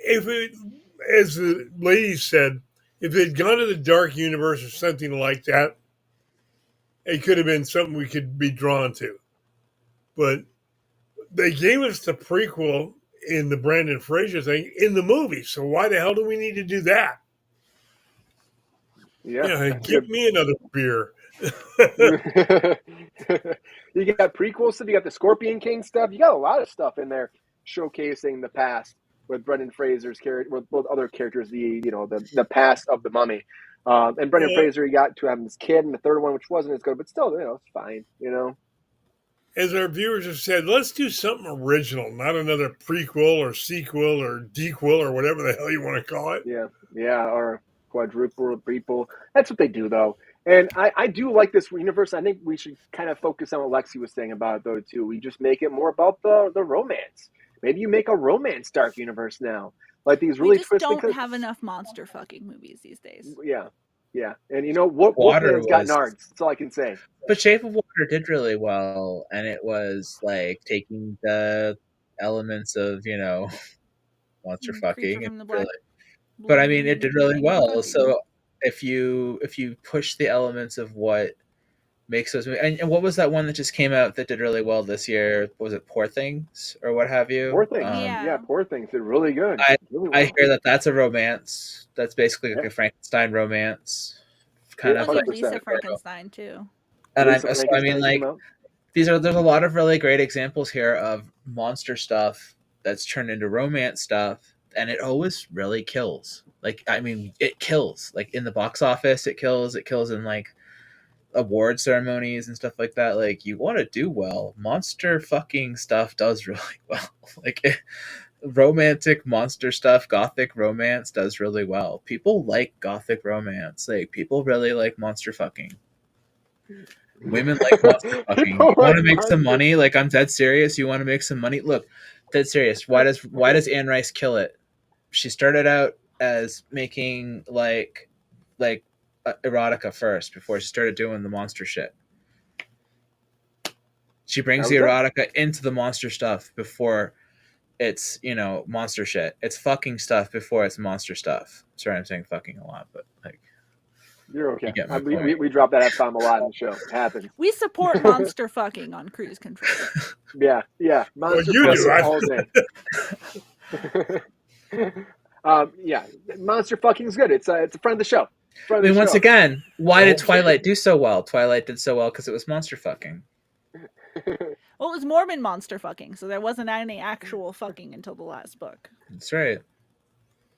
if it, as the lady said, if they'd gone to the Dark Universe or something like that, it could have been something we could be drawn to. But they gave us the prequel in the Brandon Fraser thing in the movie, so why the hell do we need to do that? Yeah, give me another beer. You got prequel stuff, you got the Scorpion King stuff, you got a lot of stuff in there showcasing the past with Brendan Fraser's character, with both other characters, the past of the Mummy. And Brendan Fraser, you got to have this kid in the third one, which wasn't as good, but still, it's fine, As our viewers have said, let's do something original, not another prequel or sequel or dequel or whatever the hell you want to call it. Yeah, or quadruple or prequel. That's what they do, though. And I do like this universe. I think we should kind of focus on what Lexi was saying about it, though, too. We just make it more about the romance. Maybe you make a romance Dark Universe now. Like these really twisted... We just don't have enough monster fucking movies these days. Yeah. And Wolfman's got nards. That's all I can say. But Shape of Water did really well, and it was like taking the elements of, monster fucking. And but I mean, it did really well. So if you push the elements of what makes those movies, and what was that one that just came out that did really well this year? Was it Poor Things or what have you? Poor Things. Yeah, Poor Things did really good. I hear that's a romance. That's basically like a Frankenstein romance. Kind of like Lisa Frankenstein too. And there's a lot of really great examples here of monster stuff that's turned into romance stuff, and it always really kills. Like, I mean, it kills. Like in the box office, it kills. It kills in like award ceremonies and stuff like that. Like, you want to do well. Monster fucking stuff does really well. Like, romantic monster stuff, gothic romance does really well. People like gothic romance. Like, people really like monster fucking. Women like monster fucking. You want to make some money? Like, I'm dead serious. You want to make some money? Look, dead serious. Why does Anne Rice kill it? She started out as making like erotica first before she started doing the monster shit. She brings the erotica into the monster stuff before it's, monster shit. It's fucking stuff before it's monster stuff. Sorry, I'm saying fucking a lot, but like, you're okay. We drop that F-bomb a lot in the show. It happens. We support monster fucking on Kruse Control. Yeah. Monster fucking all day. Monster fucking is good. It's a friend of the show. Once again, why did Twilight do so well? Twilight did so well because it was monster fucking. Well, it was Mormon monster fucking, so there wasn't any actual fucking until the last book. That's right.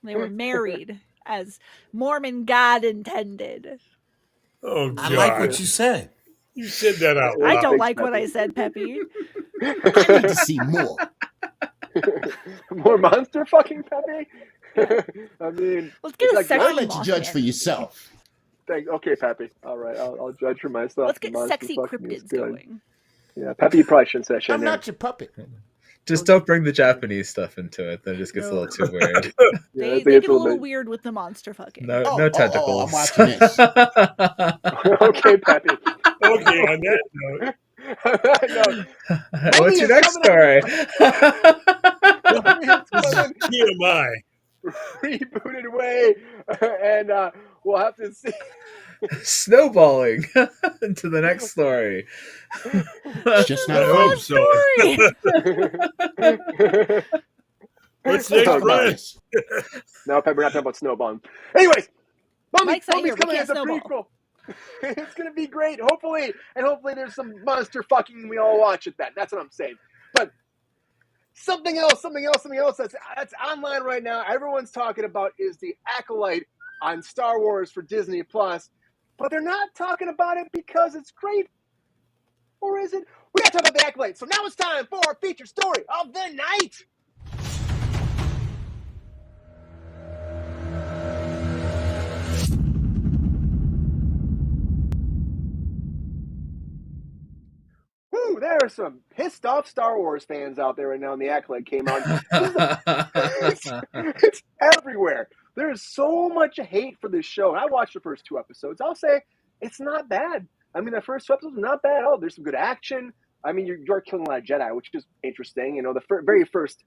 They were married as Mormon God intended. Oh, God. I like what you said. You said that out loud. I don't like what I said, Peppy. I need to see more. More monster fucking, Peppy? I mean... Let's get a sexy I'll let you judge for yourself. Okay, Peppy. All right, I'll judge for myself. Let's get sexy cryptids going. Yeah, Peppy, you probably shouldn't say that shit. I'm not your puppet. Just don't bring the Japanese stuff into it. Then it just gets a little too weird. They get a little weird with the monster fucking. No tentacles. I'm watching this. Okay, Peppy. Okay, on that note. What's your next story? It's This is coming TMI. rebooted way, and we'll have to see. Snowballing into the next story. It's just I not hope funny. so. What's next, Oh, Brian? No, Pep, we're not talking about snowballing. Anyways, Mike's not Mummy's here, we coming can't as a snowball. prequel. It's gonna be great, hopefully, and hopefully there's some monster fucking we all watch at that. That's what I'm saying. But something else that's online right now, everyone's talking about is the Acolyte on Star Wars for Disney Plus, but they're not talking about it because it's great, or is it? We gotta talk about the Acolyte. So now it's time for our feature story of the night. Woo, there are some pissed off Star Wars fans out there right now, and the Acolyte came out. It's everywhere. There's so much hate for this show. I watched the first 2 episodes. I'll say it's not bad. I mean, the first 2 episodes are not bad at all. There's some good action. I mean, you're killing a lot of Jedi, which is interesting. You know, the very first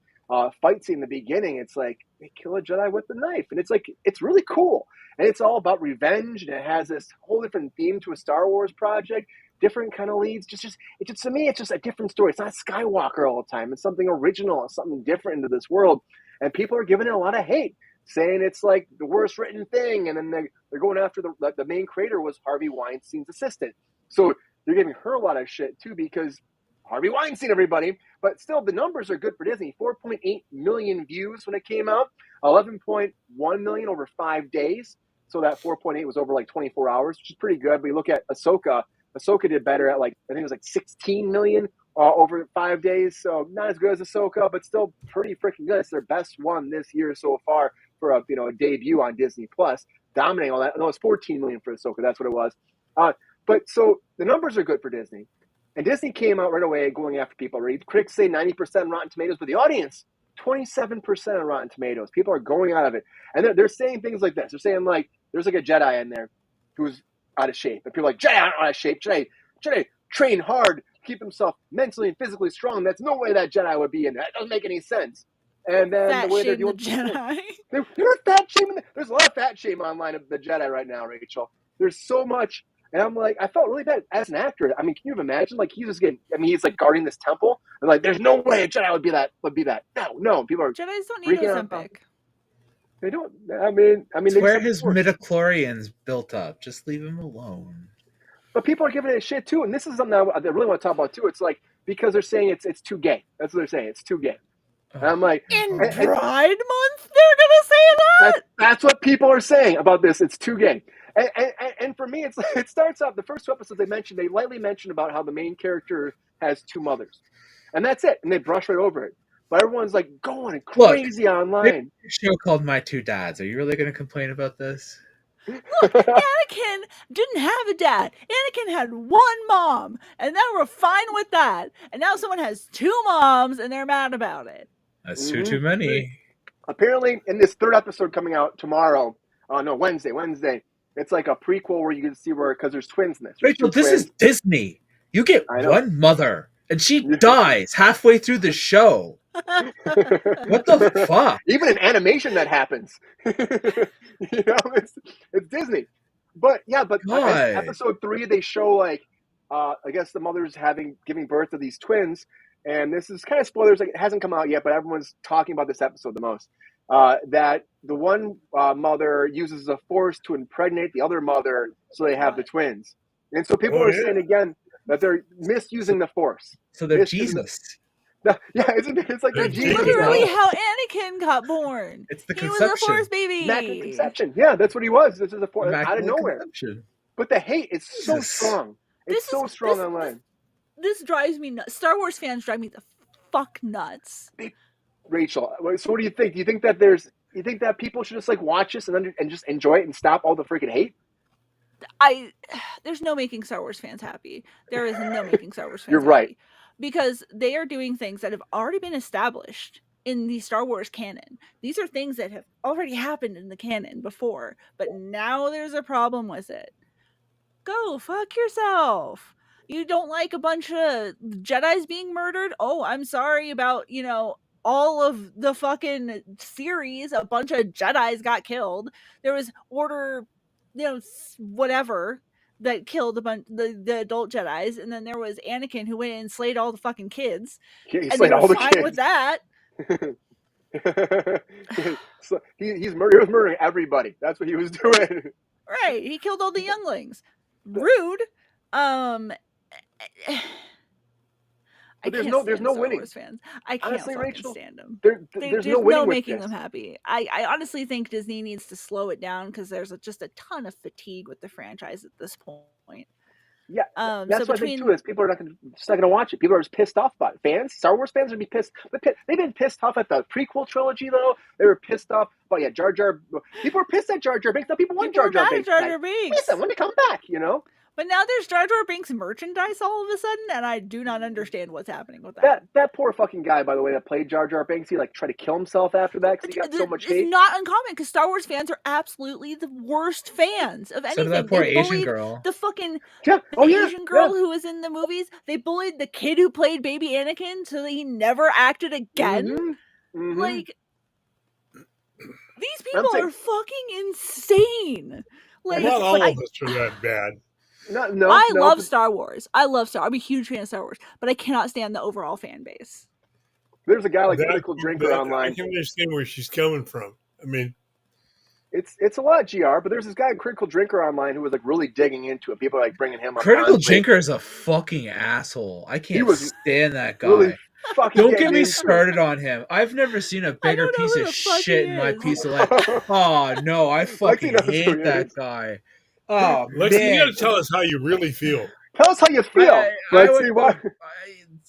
fight scene in the beginning, it's like they kill a Jedi with a knife, and it's like it's really cool. And it's all about revenge, and it has this whole different theme to a Star Wars project. Different kind of leads. To me, it's just a different story. It's not Skywalker all the time. It's something original. It's something different into this world. And people are giving it a lot of hate, saying it's like the worst written thing. And then they're going after the main creator was Harvey Weinstein's assistant. So they're giving her a lot of shit too because Harvey Weinstein, everybody. But still, the numbers are good for Disney. 4.8 million views when it came out. 11.1 million over 5 days. So that 4.8 was over like 24 hours, which is pretty good. But you look at Ahsoka did better at like, I think it was like 16 million over 5 days. So not as good as Ahsoka, but still pretty freaking good. It's their best one this year so far for a debut on Disney Plus, dominating all that. No, it's 14 million for Ahsoka. That's what it was. But so the numbers are good for Disney, and Disney came out right away going after people. Right? Critics say 90% Rotten Tomatoes, but the audience 27% on Rotten Tomatoes. People are going out of it, and they're saying things like this. They're saying like there's like a Jedi in there who's out of shape, and people are like, Jedi aren't out of shape. Jedi train hard to keep himself mentally and physically strong. That's no way that Jedi would be in there. That doesn't make any sense. And then Fat the way they're shame the doing Jedi. they're fat shaming. There's a lot of fat shame online of the Jedi right now, Rachel. There's so much, and I'm like, I felt really bad as an actor. I mean, can you imagine? Like he's just getting. I mean, he's like guarding this temple, and like, there's no way a Jedi would be that. No. People are Jedis don't need freaking out. Ozempic. They don't. I mean, It's where his midichlorians built up. Just leave him alone. But people are giving it a shit too, and this is something I really want to talk about too. It's like because they're saying it's too gay. That's what they're saying. It's too gay. And I'm like, in Pride Month, they're gonna say that. That's what people are saying about this. It's too gay. And for me, it starts off the first 2 episodes they lightly mentioned about how the main character has 2 mothers, and that's it. And they brush right over it. But everyone's like going crazy online. A show called My Two Dads. Are you really going to complain about this? Look, Anakin didn't have a dad. Anakin had 1 mom, and now we're fine with that. And now someone has 2 moms, and they're mad about it. That's too many. Apparently, in this 3rd episode coming out tomorrow, Wednesday, it's like a prequel where you can see because there's twins in this. Rachel, this is Disney. You get 1 mother, and she dies halfway through the show. What the fuck? Even in animation that happens. It's Disney. But episode 3 they show like I guess the mother's giving birth to these twins, and this is kind of spoilers. Like it hasn't come out yet, but everyone's talking about this episode the most. That the one mother uses the Force to impregnate the other mother, so they have the twins. And so people are saying again that they're misusing the Force. So they're Jesus. It's like that's literally how Anakin got born. It's the he conception. was a Force baby. Immaculate conception. Yeah, that's what he was. This is a Force out of nowhere. Conception. But the hate is so strong. It's so strong online. This drives me nuts. Star Wars fans drive me the fuck nuts. Rachel, so what do you think? Do you think that people should just like watch this and just enjoy it and stop all the freaking hate? There's no making Star Wars fans happy. There is no making Star Wars fans You're right. happy. Because they are doing things that have already been established in the Star Wars canon. These are things that have already happened in the canon before, but now there's a problem with it. Go fuck yourself. You don't like a bunch of Jedis being murdered? Oh, I'm sorry about, all of the fucking series, a bunch of Jedis got killed. There was Order, whatever, that killed a bunch the adult Jedis, and then there was Anakin who went and slayed all the fucking kids, He and they slayed were all the fine with kids. that. So he was murdering everybody. That's what he was doing. Right, he killed all the younglings. Rude. I But there's can't no stand Star winning. Wars fans. I can't Honestly, fucking Rachel, stand them. there's no winning with making this. them happy. I honestly think Disney needs to slow it down because there's just a ton of fatigue with the franchise at this point. Yeah, that's so what I think too. Is people are just not going to watch it. People are just pissed off about it. Fans, Star Wars fans, would be pissed. They've been pissed off at the prequel trilogy, though. They were pissed off. But yeah, Jar Jar. People were pissed at Jar Jar Binks. Now people want Jar Jar Binks. Listen, when they come back, But now there's Jar Jar Binks merchandise all of a sudden, and I do not understand what's happening with that. That poor fucking guy, by the way, that played Jar Jar Binks, he tried to kill himself after that because he got so much hate. It's not uncommon because Star Wars fans are absolutely the worst fans of anything. So that poor Asian girl. The fucking Asian girl who was in the movies. They bullied the kid who played Baby Anakin so that he never acted again. Mm-hmm. Like, these people are fucking insane. Like, not all of us are that bad. No, I love Star Wars. I'm a huge fan of Star Wars, but I cannot stand the overall fan base. There's a guy like Critical Drinker online. I can understand where she's coming from. I mean, it's a lot, GR, but there's this guy Critical Drinker online who was really digging into it. People are bringing him up. Critical Drinker is a fucking asshole. I can't stand that guy. Really Don't get me started on him. I've never seen a bigger piece of shit in my piece of life. Oh no, I fucking hate that guy. Oh Lexi, man, you gotta tell us how you really feel. Tell us how you feel.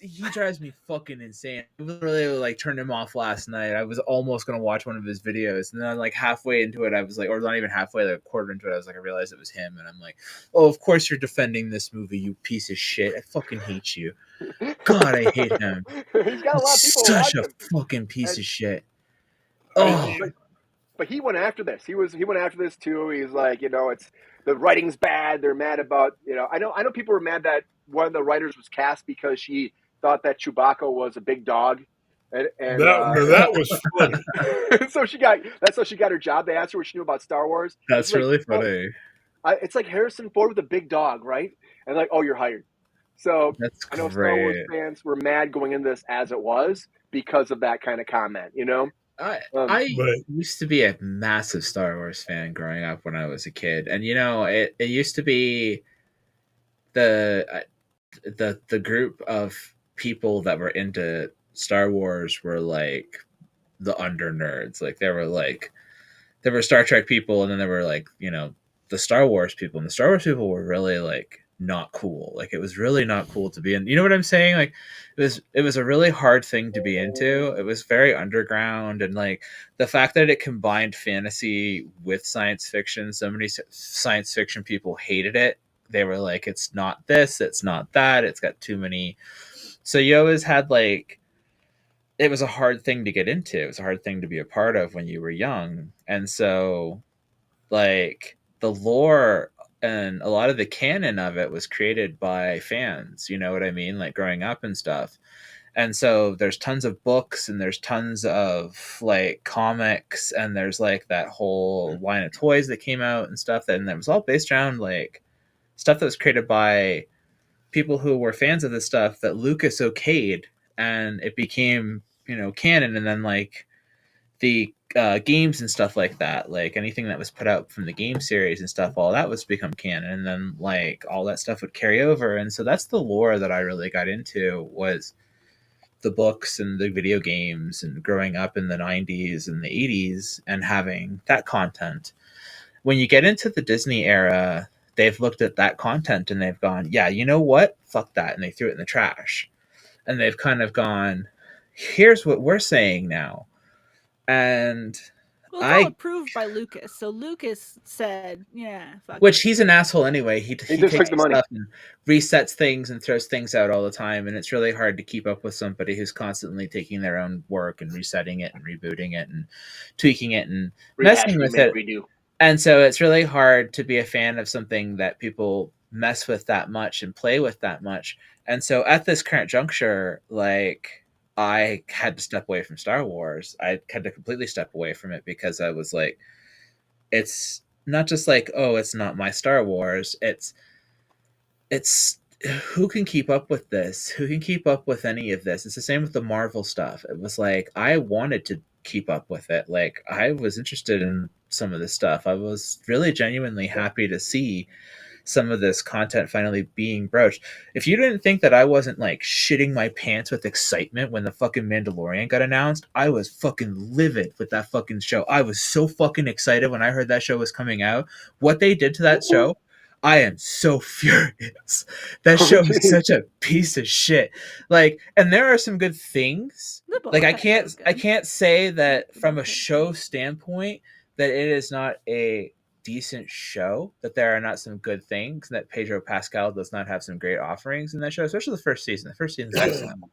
He drives me fucking insane. I literally turned him off last night. I was almost gonna watch one of his videos, and then halfway into it, I was or not even halfway, a quarter into it, I realized it was him, and I'm like, oh, of course you're defending this movie, you piece of shit. I fucking hate you. God, I hate him. He's got a lot of people such a him. fucking piece of shit. Oh. But he went after this. He went after this too. He's like, it's the writing's bad. They're mad about, I know people were mad that one of the writers was cast because she thought that Chewbacca was a big dog. And that was funny. So that's how she got her job. They asked her what she knew about Star Wars. That's really funny. It's like Harrison Ford with a big dog, right? And oh, you're hired. So that's I know great. Star Wars fans were mad going into this as it was because of that kind of comment, I used to be a massive Star Wars fan growing up when I was a kid, and it used to be the group of people that were into Star Wars were the under nerds. There were Star Trek people, and then there were the Star Wars people, and the Star Wars people were really not cool. It was really not cool to be in. You know what I'm saying? It was a really hard thing to be into. It was very underground, and the fact that it combined fantasy with science fiction. So many science fiction people hated it. They were like, it's not this, it's not that, it's got too many. So you always had it was a hard thing to get into. It was a hard thing to be a part of when you were young. And so the lore and a lot of the canon of it was created by fans, you know what I mean? Growing up and stuff. And so there's tons of books, and there's tons of comics, and there's that whole line of toys that came out and stuff. And that was all based around stuff that was created by people who were fans of this stuff that Lucas okayed, and it became, canon. And then the games and stuff like that, anything that was put out from the game series and stuff, all that was become canon, and then all that stuff would carry over. And so that's the lore that I really got into, was the books and the video games, and growing up in the 90s and the 80s and having that content. When you get into the Disney era, they've looked at that content and they've gone, yeah, you know what? Fuck that. And they threw it in the trash. And they've kind of gone, here's what we're saying now. And it's all approved by Lucas. So Lucas said, yeah, fuck which he's an asshole anyway. He takes the money stuff and resets things and throws things out all the time. And it's really hard to keep up with somebody who's constantly taking their own work and resetting it and rebooting it and tweaking it and messing with it. And so it's really hard to be a fan of something that people mess with that much and play with that much. And so at this current juncture, I had to step away from Star Wars. I had to completely step away from it because I was like, it's not just like, oh, it's not my Star Wars. It's who can keep up with this? Who can keep up with any of this? It's the same with the Marvel stuff. It was like I wanted to keep up with it. Like I was interested in some of this stuff. I was really genuinely happy to see some of this content finally being broached. If you didn't think that I wasn't like shitting my pants with excitement when the fucking Mandalorian got announced, I was fucking livid with that fucking show. I was so fucking excited when I heard that show was coming out. What they did to that show, I am so furious. That show is such a piece of shit. Like, and there are some good things. The Boba Like I Fett show's good. can't say that from a show standpoint that it is not a decent show, that there are not some good things, that Pedro Pascal does not have some great offerings in that show, especially the first season. The first season is excellent.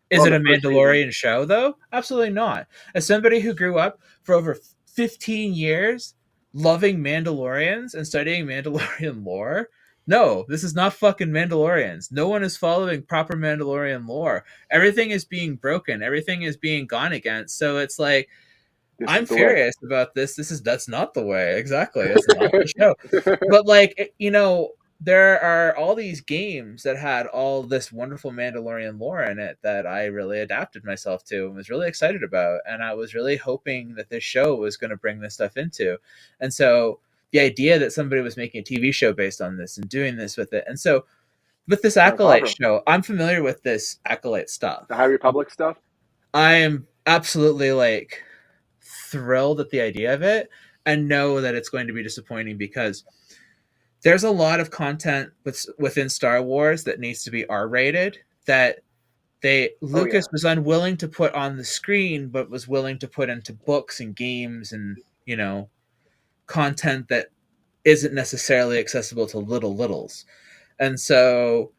Is Well, it a the first Mandalorian show, though? Absolutely not. As somebody who grew up for over 15 years loving Mandalorians and studying Mandalorian lore, no, this is not fucking Mandalorians. No one is following proper Mandalorian lore. Everything is being broken. Everything is being gone against. So it's like, This I'm is the way. furious about this. That's not the way. Exactly. It's not the show. But like, you know, there are all these games that had all this wonderful Mandalorian lore in it that I really adapted myself to and was really excited about. And I was really hoping that this show was going to bring this stuff into. And so the idea that somebody was making a TV show based on this and doing this with it. And so with this Acolyte show, I'm familiar with this Acolyte stuff. The High Republic stuff? I am absolutely like thrilled at the idea of it and know that it's going to be disappointing because there's a lot of content within Star Wars that needs to be R-rated that Lucas was unwilling to put on the screen but was willing to put into books and games and, you know, content that isn't necessarily accessible to littles. And so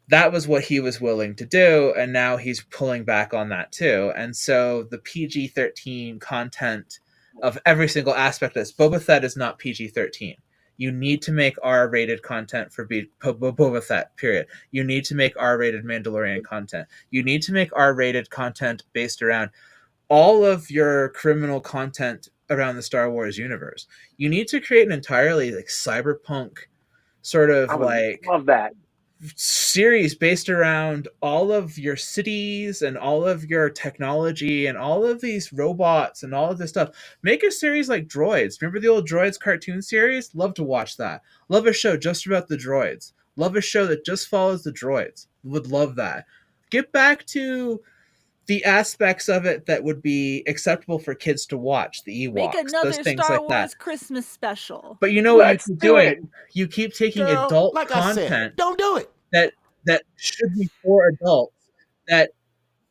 that was what he was willing to do, and now he's pulling back on that too. And so the PG-13 content of every single aspect of this, Boba Fett is not PG-13. You need to make R-rated content for Boba Fett, period. You need to make R-rated Mandalorian content. You need to make R-rated content based around all of your criminal content around the Star Wars universe. You need to create an entirely like cyberpunk sort of love that series based around all of your cities and all of your technology and all of these robots and all of this stuff. Make a series like Droids. Remember the old Droids cartoon series? Love to watch that. Love a show just about the droids. Love a show that just follows the droids. Would love that. Get back to the aspects of it that would be acceptable for kids to watch, the Ewoks, Make another those things Star like that. Wars Christmas special. But you know what Let's you keep do doing? it. You keep taking Girl, adult like I said, content don't do it. that should be for adults, that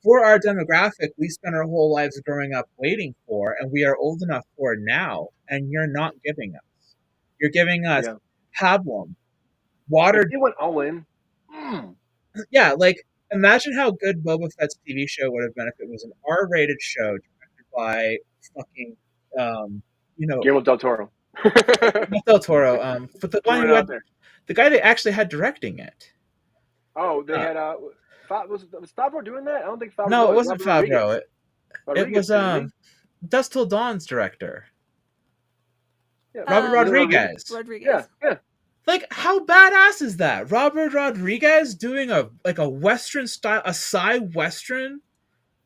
for our demographic we spend our whole lives growing up waiting for, and we are old enough for now, and you're not giving us. You're giving us Pablum, watered. If they went all in. Yeah, like imagine how good Boba Fett's TV show would have been if it was an R-rated show directed by fucking, you know, Guillermo del Toro. not Del Toro, but the one who had, the guy that actually had directing it. Oh, they had was Favreau doing that? I don't think Favreau. No, it wasn't Favreau. It was Rodriguez, Dusk Till Dawn's director. Yeah, Robert Rodriguez. Yeah. Like, how badass is that? Robert Rodriguez doing a Western style, a sci-Western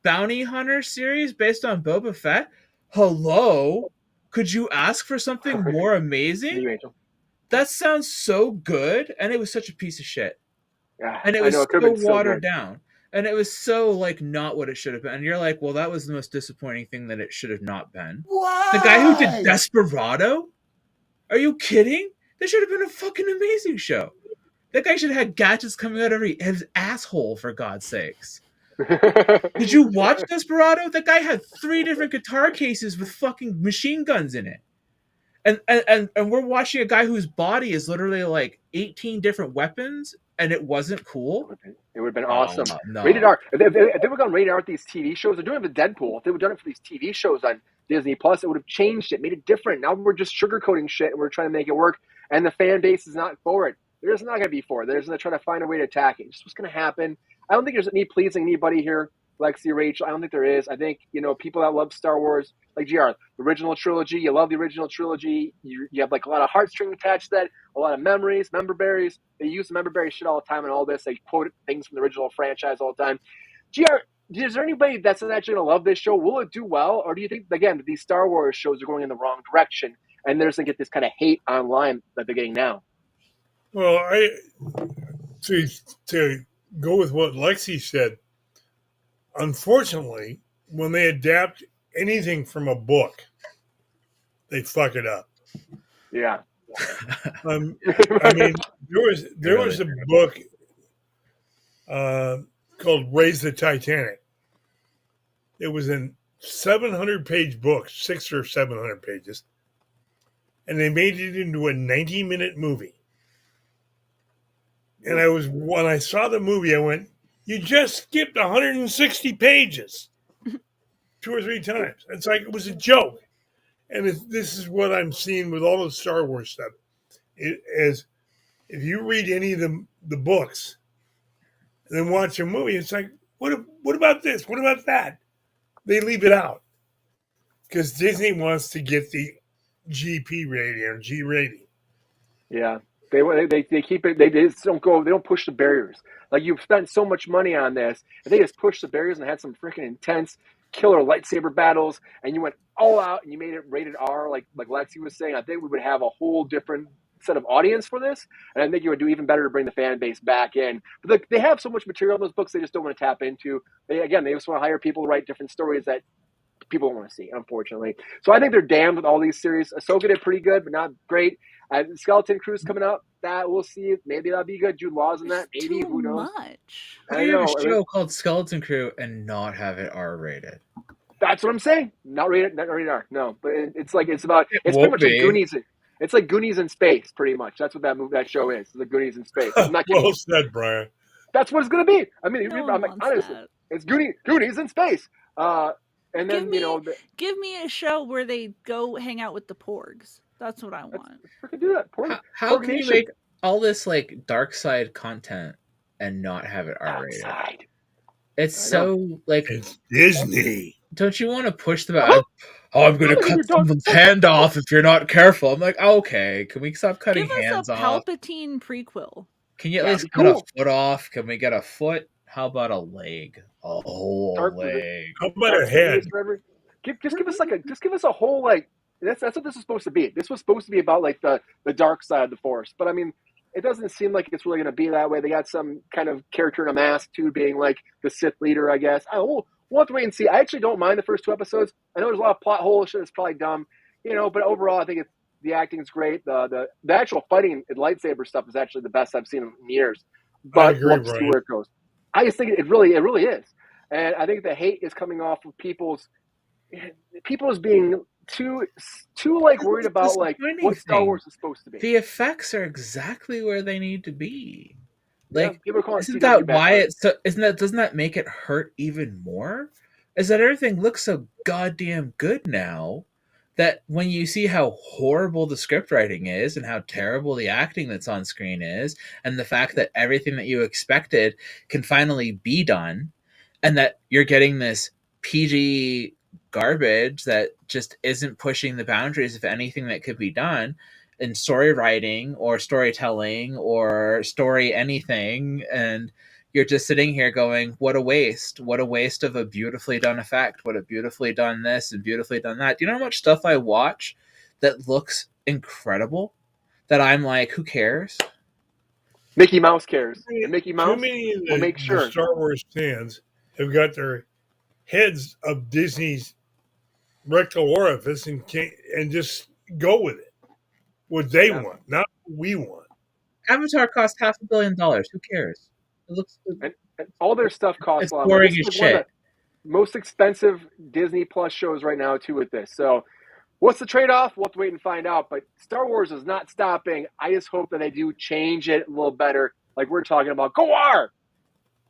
bounty hunter series based on Boba Fett? Hello? Could you ask for something more amazing? That sounds so good, and it was such a piece of shit. Yeah, and it was so watered down. And it was so, like, not what it should have been. And you're like, well, that was the most disappointing thing that it should have not been. What? The guy who did Desperado? Are you kidding? That should have been a fucking amazing show. That guy should have had gadgets coming out of his asshole, for God's sakes. Did you watch Desperado? That guy had 3 different guitar cases with fucking machine guns in it. And we're watching a guy whose body is literally like 18 different weapons, and it wasn't cool. It would have been awesome. No. Rated R. If they were going to rated R with these TV shows, they're doing it with Deadpool. If they would have done it for these TV shows on Disney Plus, it would have changed it, made it different. Now we're just sugarcoating shit, and we're trying to make it work, and the fan base is not for it. They're just not going to be for it. They're just going to try to find a way to attack it. It's just what's going to happen. I don't think there's any pleasing anybody here. Lexi, Rachel. I don't think there is. I think, people that love Star Wars, like GR, the original trilogy, you love the original trilogy. You have like a lot of heartstring attached to that, a lot of memories, member berries. They use the member berry shit all the time and all this. They quote things from the original franchise all the time. GR, is there anybody that's actually going to love this show? Will it do well? Or do you think, again, that these Star Wars shows are going in the wrong direction and they're just going to get this kind of hate online that they're getting now? Well, to go with what Lexi said, unfortunately, when they adapt anything from a book, they fuck it up. Yeah. I mean, there was a book called Raise the Titanic. It was a 700-page book, 600 or 700 pages, and they made it into a 90-minute movie. And when I saw the movie, I went, "You just skipped 160 pages 2 or 3 times." It's like it was a joke. And this is what I'm seeing with all the Star Wars stuff. If you read any of the books and then watch a movie, it's like, what about this? What about that? They leave it out because Disney wants to get the GP rating or G rating. Yeah. They keep it. They just don't go. They don't push the barriers. Like, you've spent so much money on this, and they just pushed the barriers and had some freaking intense killer lightsaber battles, and you went all out and you made it rated R, like Lexi was saying. I think we would have a whole different set of audience for this, and I think you would do even better to bring the fan base back in. But they have so much material in those books, they just don't want to tap into. They just want to hire people to write different stories that people don't want to see, unfortunately. So I think they're damned with all these series. Ahsoka did pretty good, but not great. Skeleton Crew's coming up. That we'll see. Maybe that'll be good. Jude Law's in that. Maybe. Who knows? Much. How do you have a show called Skeleton Crew and not have it R rated? That's what I'm saying. Not rated R. No, but it's pretty much won't like Goonies. It's like Goonies in space, pretty much. That's what that show is. It's like Goonies in space. I'm not kidding. Well said, Brian. That's what it's going to be. I mean, No I'm one like, wants honestly, that. it's Goonies in space. And then Give me a show where they go hang out with the Porgs. That's what I want. freaking do that. How can you make all this like dark side content and not have it R rated? Outside. It's so like It's Disney. Don't you want to push them out? Oh, I'm going to cut someone's hand off if you're not careful. I'm like, okay, can we stop cutting hands Give us a off? Palpatine prequel. Can you at least cut a foot off? Can we get a foot? How about a leg? A whole leg. How about a head? Just give us a whole, like, that's what this is supposed to be. This was supposed to be about like the dark side of the Force, but I mean, it doesn't seem like it's really going to be that way. They got some kind of character in a mask too, being like the Sith leader, I guess. We'll have to wait and see. I actually don't mind the first 2 episodes. I know there's a lot of plot holes, shit that's probably dumb, but overall, I think the acting is great. The actual fighting and lightsaber stuff is actually the best I've seen in years. But we'll have to see where it goes. I just think it really is, and I think the hate is coming off of people's being too like worried about like what Star Wars is supposed to be. The effects are exactly where they need to be. Like, isn't that why doesn't that make it hurt even more? Is that everything looks so goddamn good now that when you see how horrible the script writing is and how terrible the acting that's on screen is, and the fact that everything that you expected can finally be done, and that you're getting this PG garbage that just isn't pushing the boundaries of anything that could be done in story writing or storytelling or story anything, and you're just sitting here going, what a waste of a beautifully done effect, what a beautifully done this and beautifully done that. Do you know how much stuff I watch that looks incredible that I'm like, who cares? Mickey Mouse cares. And Mickey Mouse Too many will make sure the Star Wars fans have got their heads of Disney's rectal orifice and just go with it. What they want, not what we want. Avatar cost $500 million. Who cares? It looks and all their stuff costs a lot. Boring This as is one of shit. the most expensive Disney Plus shows right now too with this. So what's the trade-off? We'll have to wait and find out. But Star Wars is not stopping. I just hope that they do change it a little better, like we're talking about. Go R!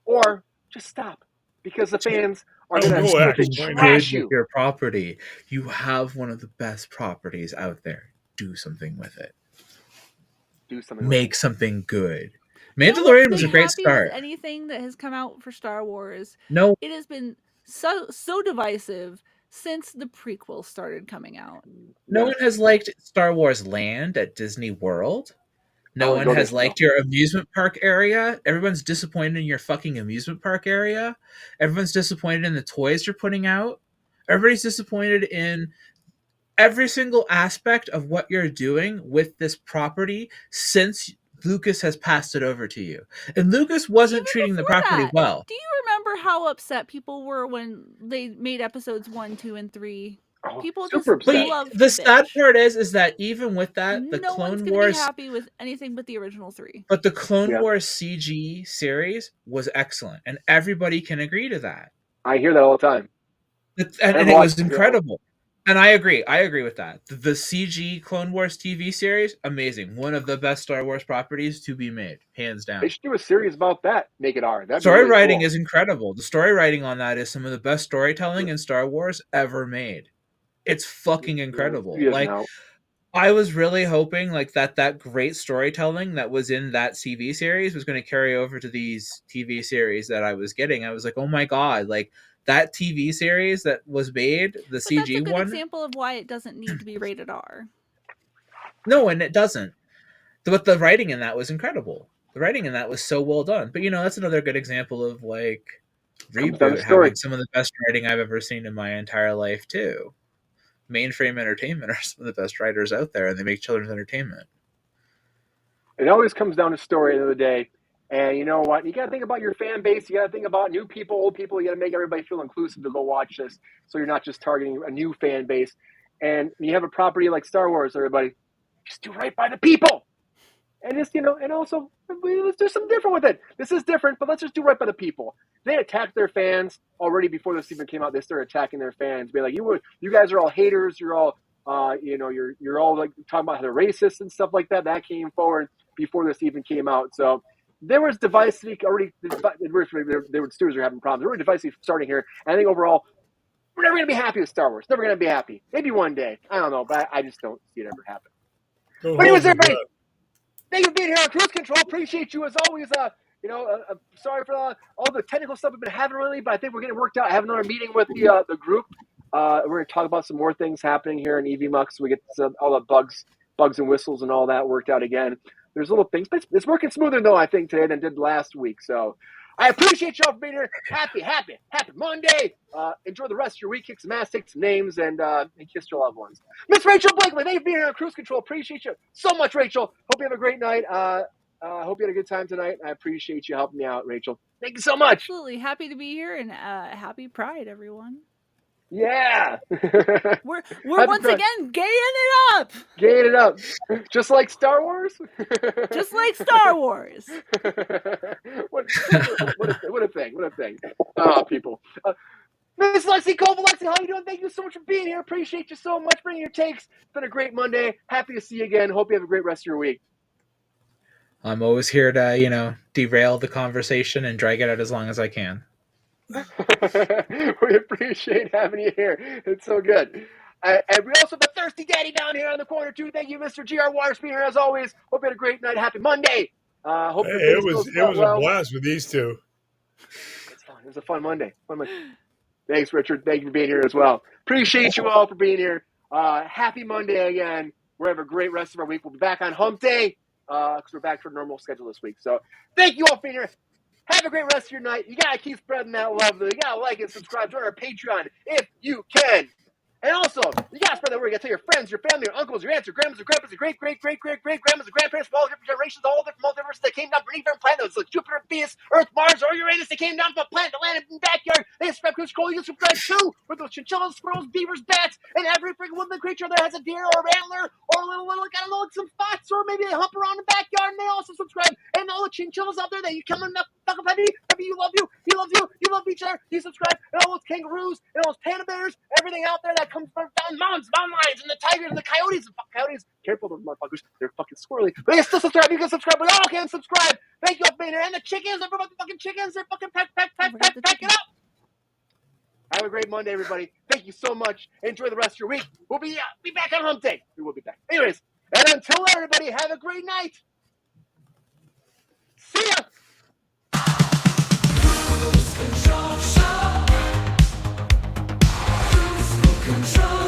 Or just stop. Because the fans are going to trash you. Your property. You have one of the best properties out there. Do something with it. Do something. Make something good. Mandalorian was a been great happy start. with anything that has come out for Star Wars. No, It has been so divisive since the prequel started coming out. no one has liked Star Wars Land at Disney World. No wanna one go there has liked your amusement park area. Everyone's disappointed in your fucking amusement park area. Everyone's disappointed in the toys you're putting out. Everybody's disappointed in every single aspect of what you're doing with this property since Lucas has passed it over to you. And Lucas wasn't Even treating the before property that, well. do you remember how upset people were when they made episodes 1, 2, and 3? Oh, People super just upset. love The to sad bitch. part is that even with that, the No one's Clone gonna be Wars, happy with anything but the original 3. but the Clone Yeah. Wars CG series was excellent, and everybody can agree to that. I hear that all the time. And it was incredible. And I agree with that. The CG Clone Wars TV series, amazing. One of the best Star Wars properties to be made, hands down. They should do a series about that. Make it R. That'd Story be really writing cool. is incredible. The story writing on that is some of the best storytelling in Star Wars ever made. It's fucking incredible. It is Like, now. I was really hoping like that great storytelling that was in that TV series was going to carry over to these TV series that I was getting. I was like, oh my god, like that TV series that was made, the But CG that's a good one. example of why it doesn't need to be rated R. No, and it doesn't. But the writing in that was incredible. The writing in that was so well done. But that's another good example of like Comes down to Reboot story. having some of the best writing I've ever seen in my entire life too. Mainframe Entertainment are some of the best writers out there, and they make children's entertainment. It always comes down to story at the end of the day. And you know what? You got to think about your fan base. You got to think about new people, old people. You got to make everybody feel inclusive to go watch this. So you're not just targeting a new fan base. And when you have a property like Star Wars, everybody, just do right by the people. And just, and also, let's do something different with it. This is different, but let's just do right by the people. They attacked their fans already before this even came out. They started attacking their fans. Be like, you guys are all haters. You're all, you're all like talking about how they're racist and stuff like that. That came forward before this even came out. So there was diversity already. Studios are having problems. There were diversity starting here. And I think overall, we're never going to be happy with Star Wars. Never going to be happy. Maybe one day. I don't know, but I just don't see it ever happen. Go But anyways, hold your everybody, breath. thank you for being here on Kruse Control. Appreciate you as always. Sorry for all the technical stuff we've been having lately, but I think we're getting worked out. I have another meeting with the group. We're going to talk about some more things happening here in EV Mux. We get all the bugs and whistles and all that worked out again. There's little things, but it's working smoother though, I think, today than it did last week. So I appreciate y'all for being here. Happy Monday. Enjoy the rest of your week. Kick some ass, take some names, and kiss your loved ones. Miss Rachel Blakely, thank you for being here on Kruse Control. Appreciate you so much, Rachel. Hope you have a great night. Hope you had a good time tonight. I appreciate you helping me out, Rachel. Thank you so much. Absolutely happy to be here, and happy Pride, everyone. Yeah. We're once Pride. again gaying it up, Gaying it up. Just like Star Wars? just like Star Wars. what a thing. What a thing. Oh, people. Miss Lexi Cole, Lexi, how you doing? Thank you so much for being here. Appreciate you so much bringing your takes. It's been a great Monday. Happy to see you again. Hope you have a great rest of your week. I'm always here to, derail the conversation and drag it out as long as I can. We appreciate having you here. It's so good. And we also have the Thirsty Daddy down here on the corner, too. Thank you, Mr. GR Waters, being here as always. Hope you had a great night. Happy Monday. Hope your It day was goes a well. blast with these two. It's fun. It was a fun Monday. Thanks, Richard. Thank you for being here as well. Appreciate you all for being here. Happy Monday again. We're having a great rest of our week. We'll be back on Hump Day because we're back to our normal schedule this week. So thank you all for being here. Have a great rest of your night. You got to keep spreading that love. You got to like and subscribe. Join our Patreon if you can. And also, you got to spread that word. You got to tell your friends, your family, your uncles, your aunts, your grandmas, your grandpas, your great-great-great-great-great-grandmas, and grandparents from all different generations, all different multiverses that came down from any different planet. Like Jupiter, Venus, Earth, Mars, or Uranus. They came down from a planet that landed in the backyard. They subscribe to Control. You can subscribe too. With those chinchillas, squirrels, beavers, bats, and every freaking woodland creature that has a deer or an antler or a little, I don't know, like some spots, or maybe they hump around the backyard and they also subscribe. And all the chinchillas out there that you come in the fuck up heavy, you love you, he loves you, you love each other, you subscribe, and all those kangaroos, and all those panda bears, everything out there that comes from down mountains, mountain lions, and the tigers, and the coyotes, careful those motherfuckers, they're fucking squirrely, but they can still subscribe, you can subscribe, we all can subscribe, thank you all for being here, and the chickens, everybody the fucking chickens, they're fucking pack it up. Have a great Monday, everybody. Thank you so much. Enjoy the rest of your week. We'll be back on Hump Day. We will be back. Anyways, and until then, everybody, have a great night. See ya! Control show. Cruise control.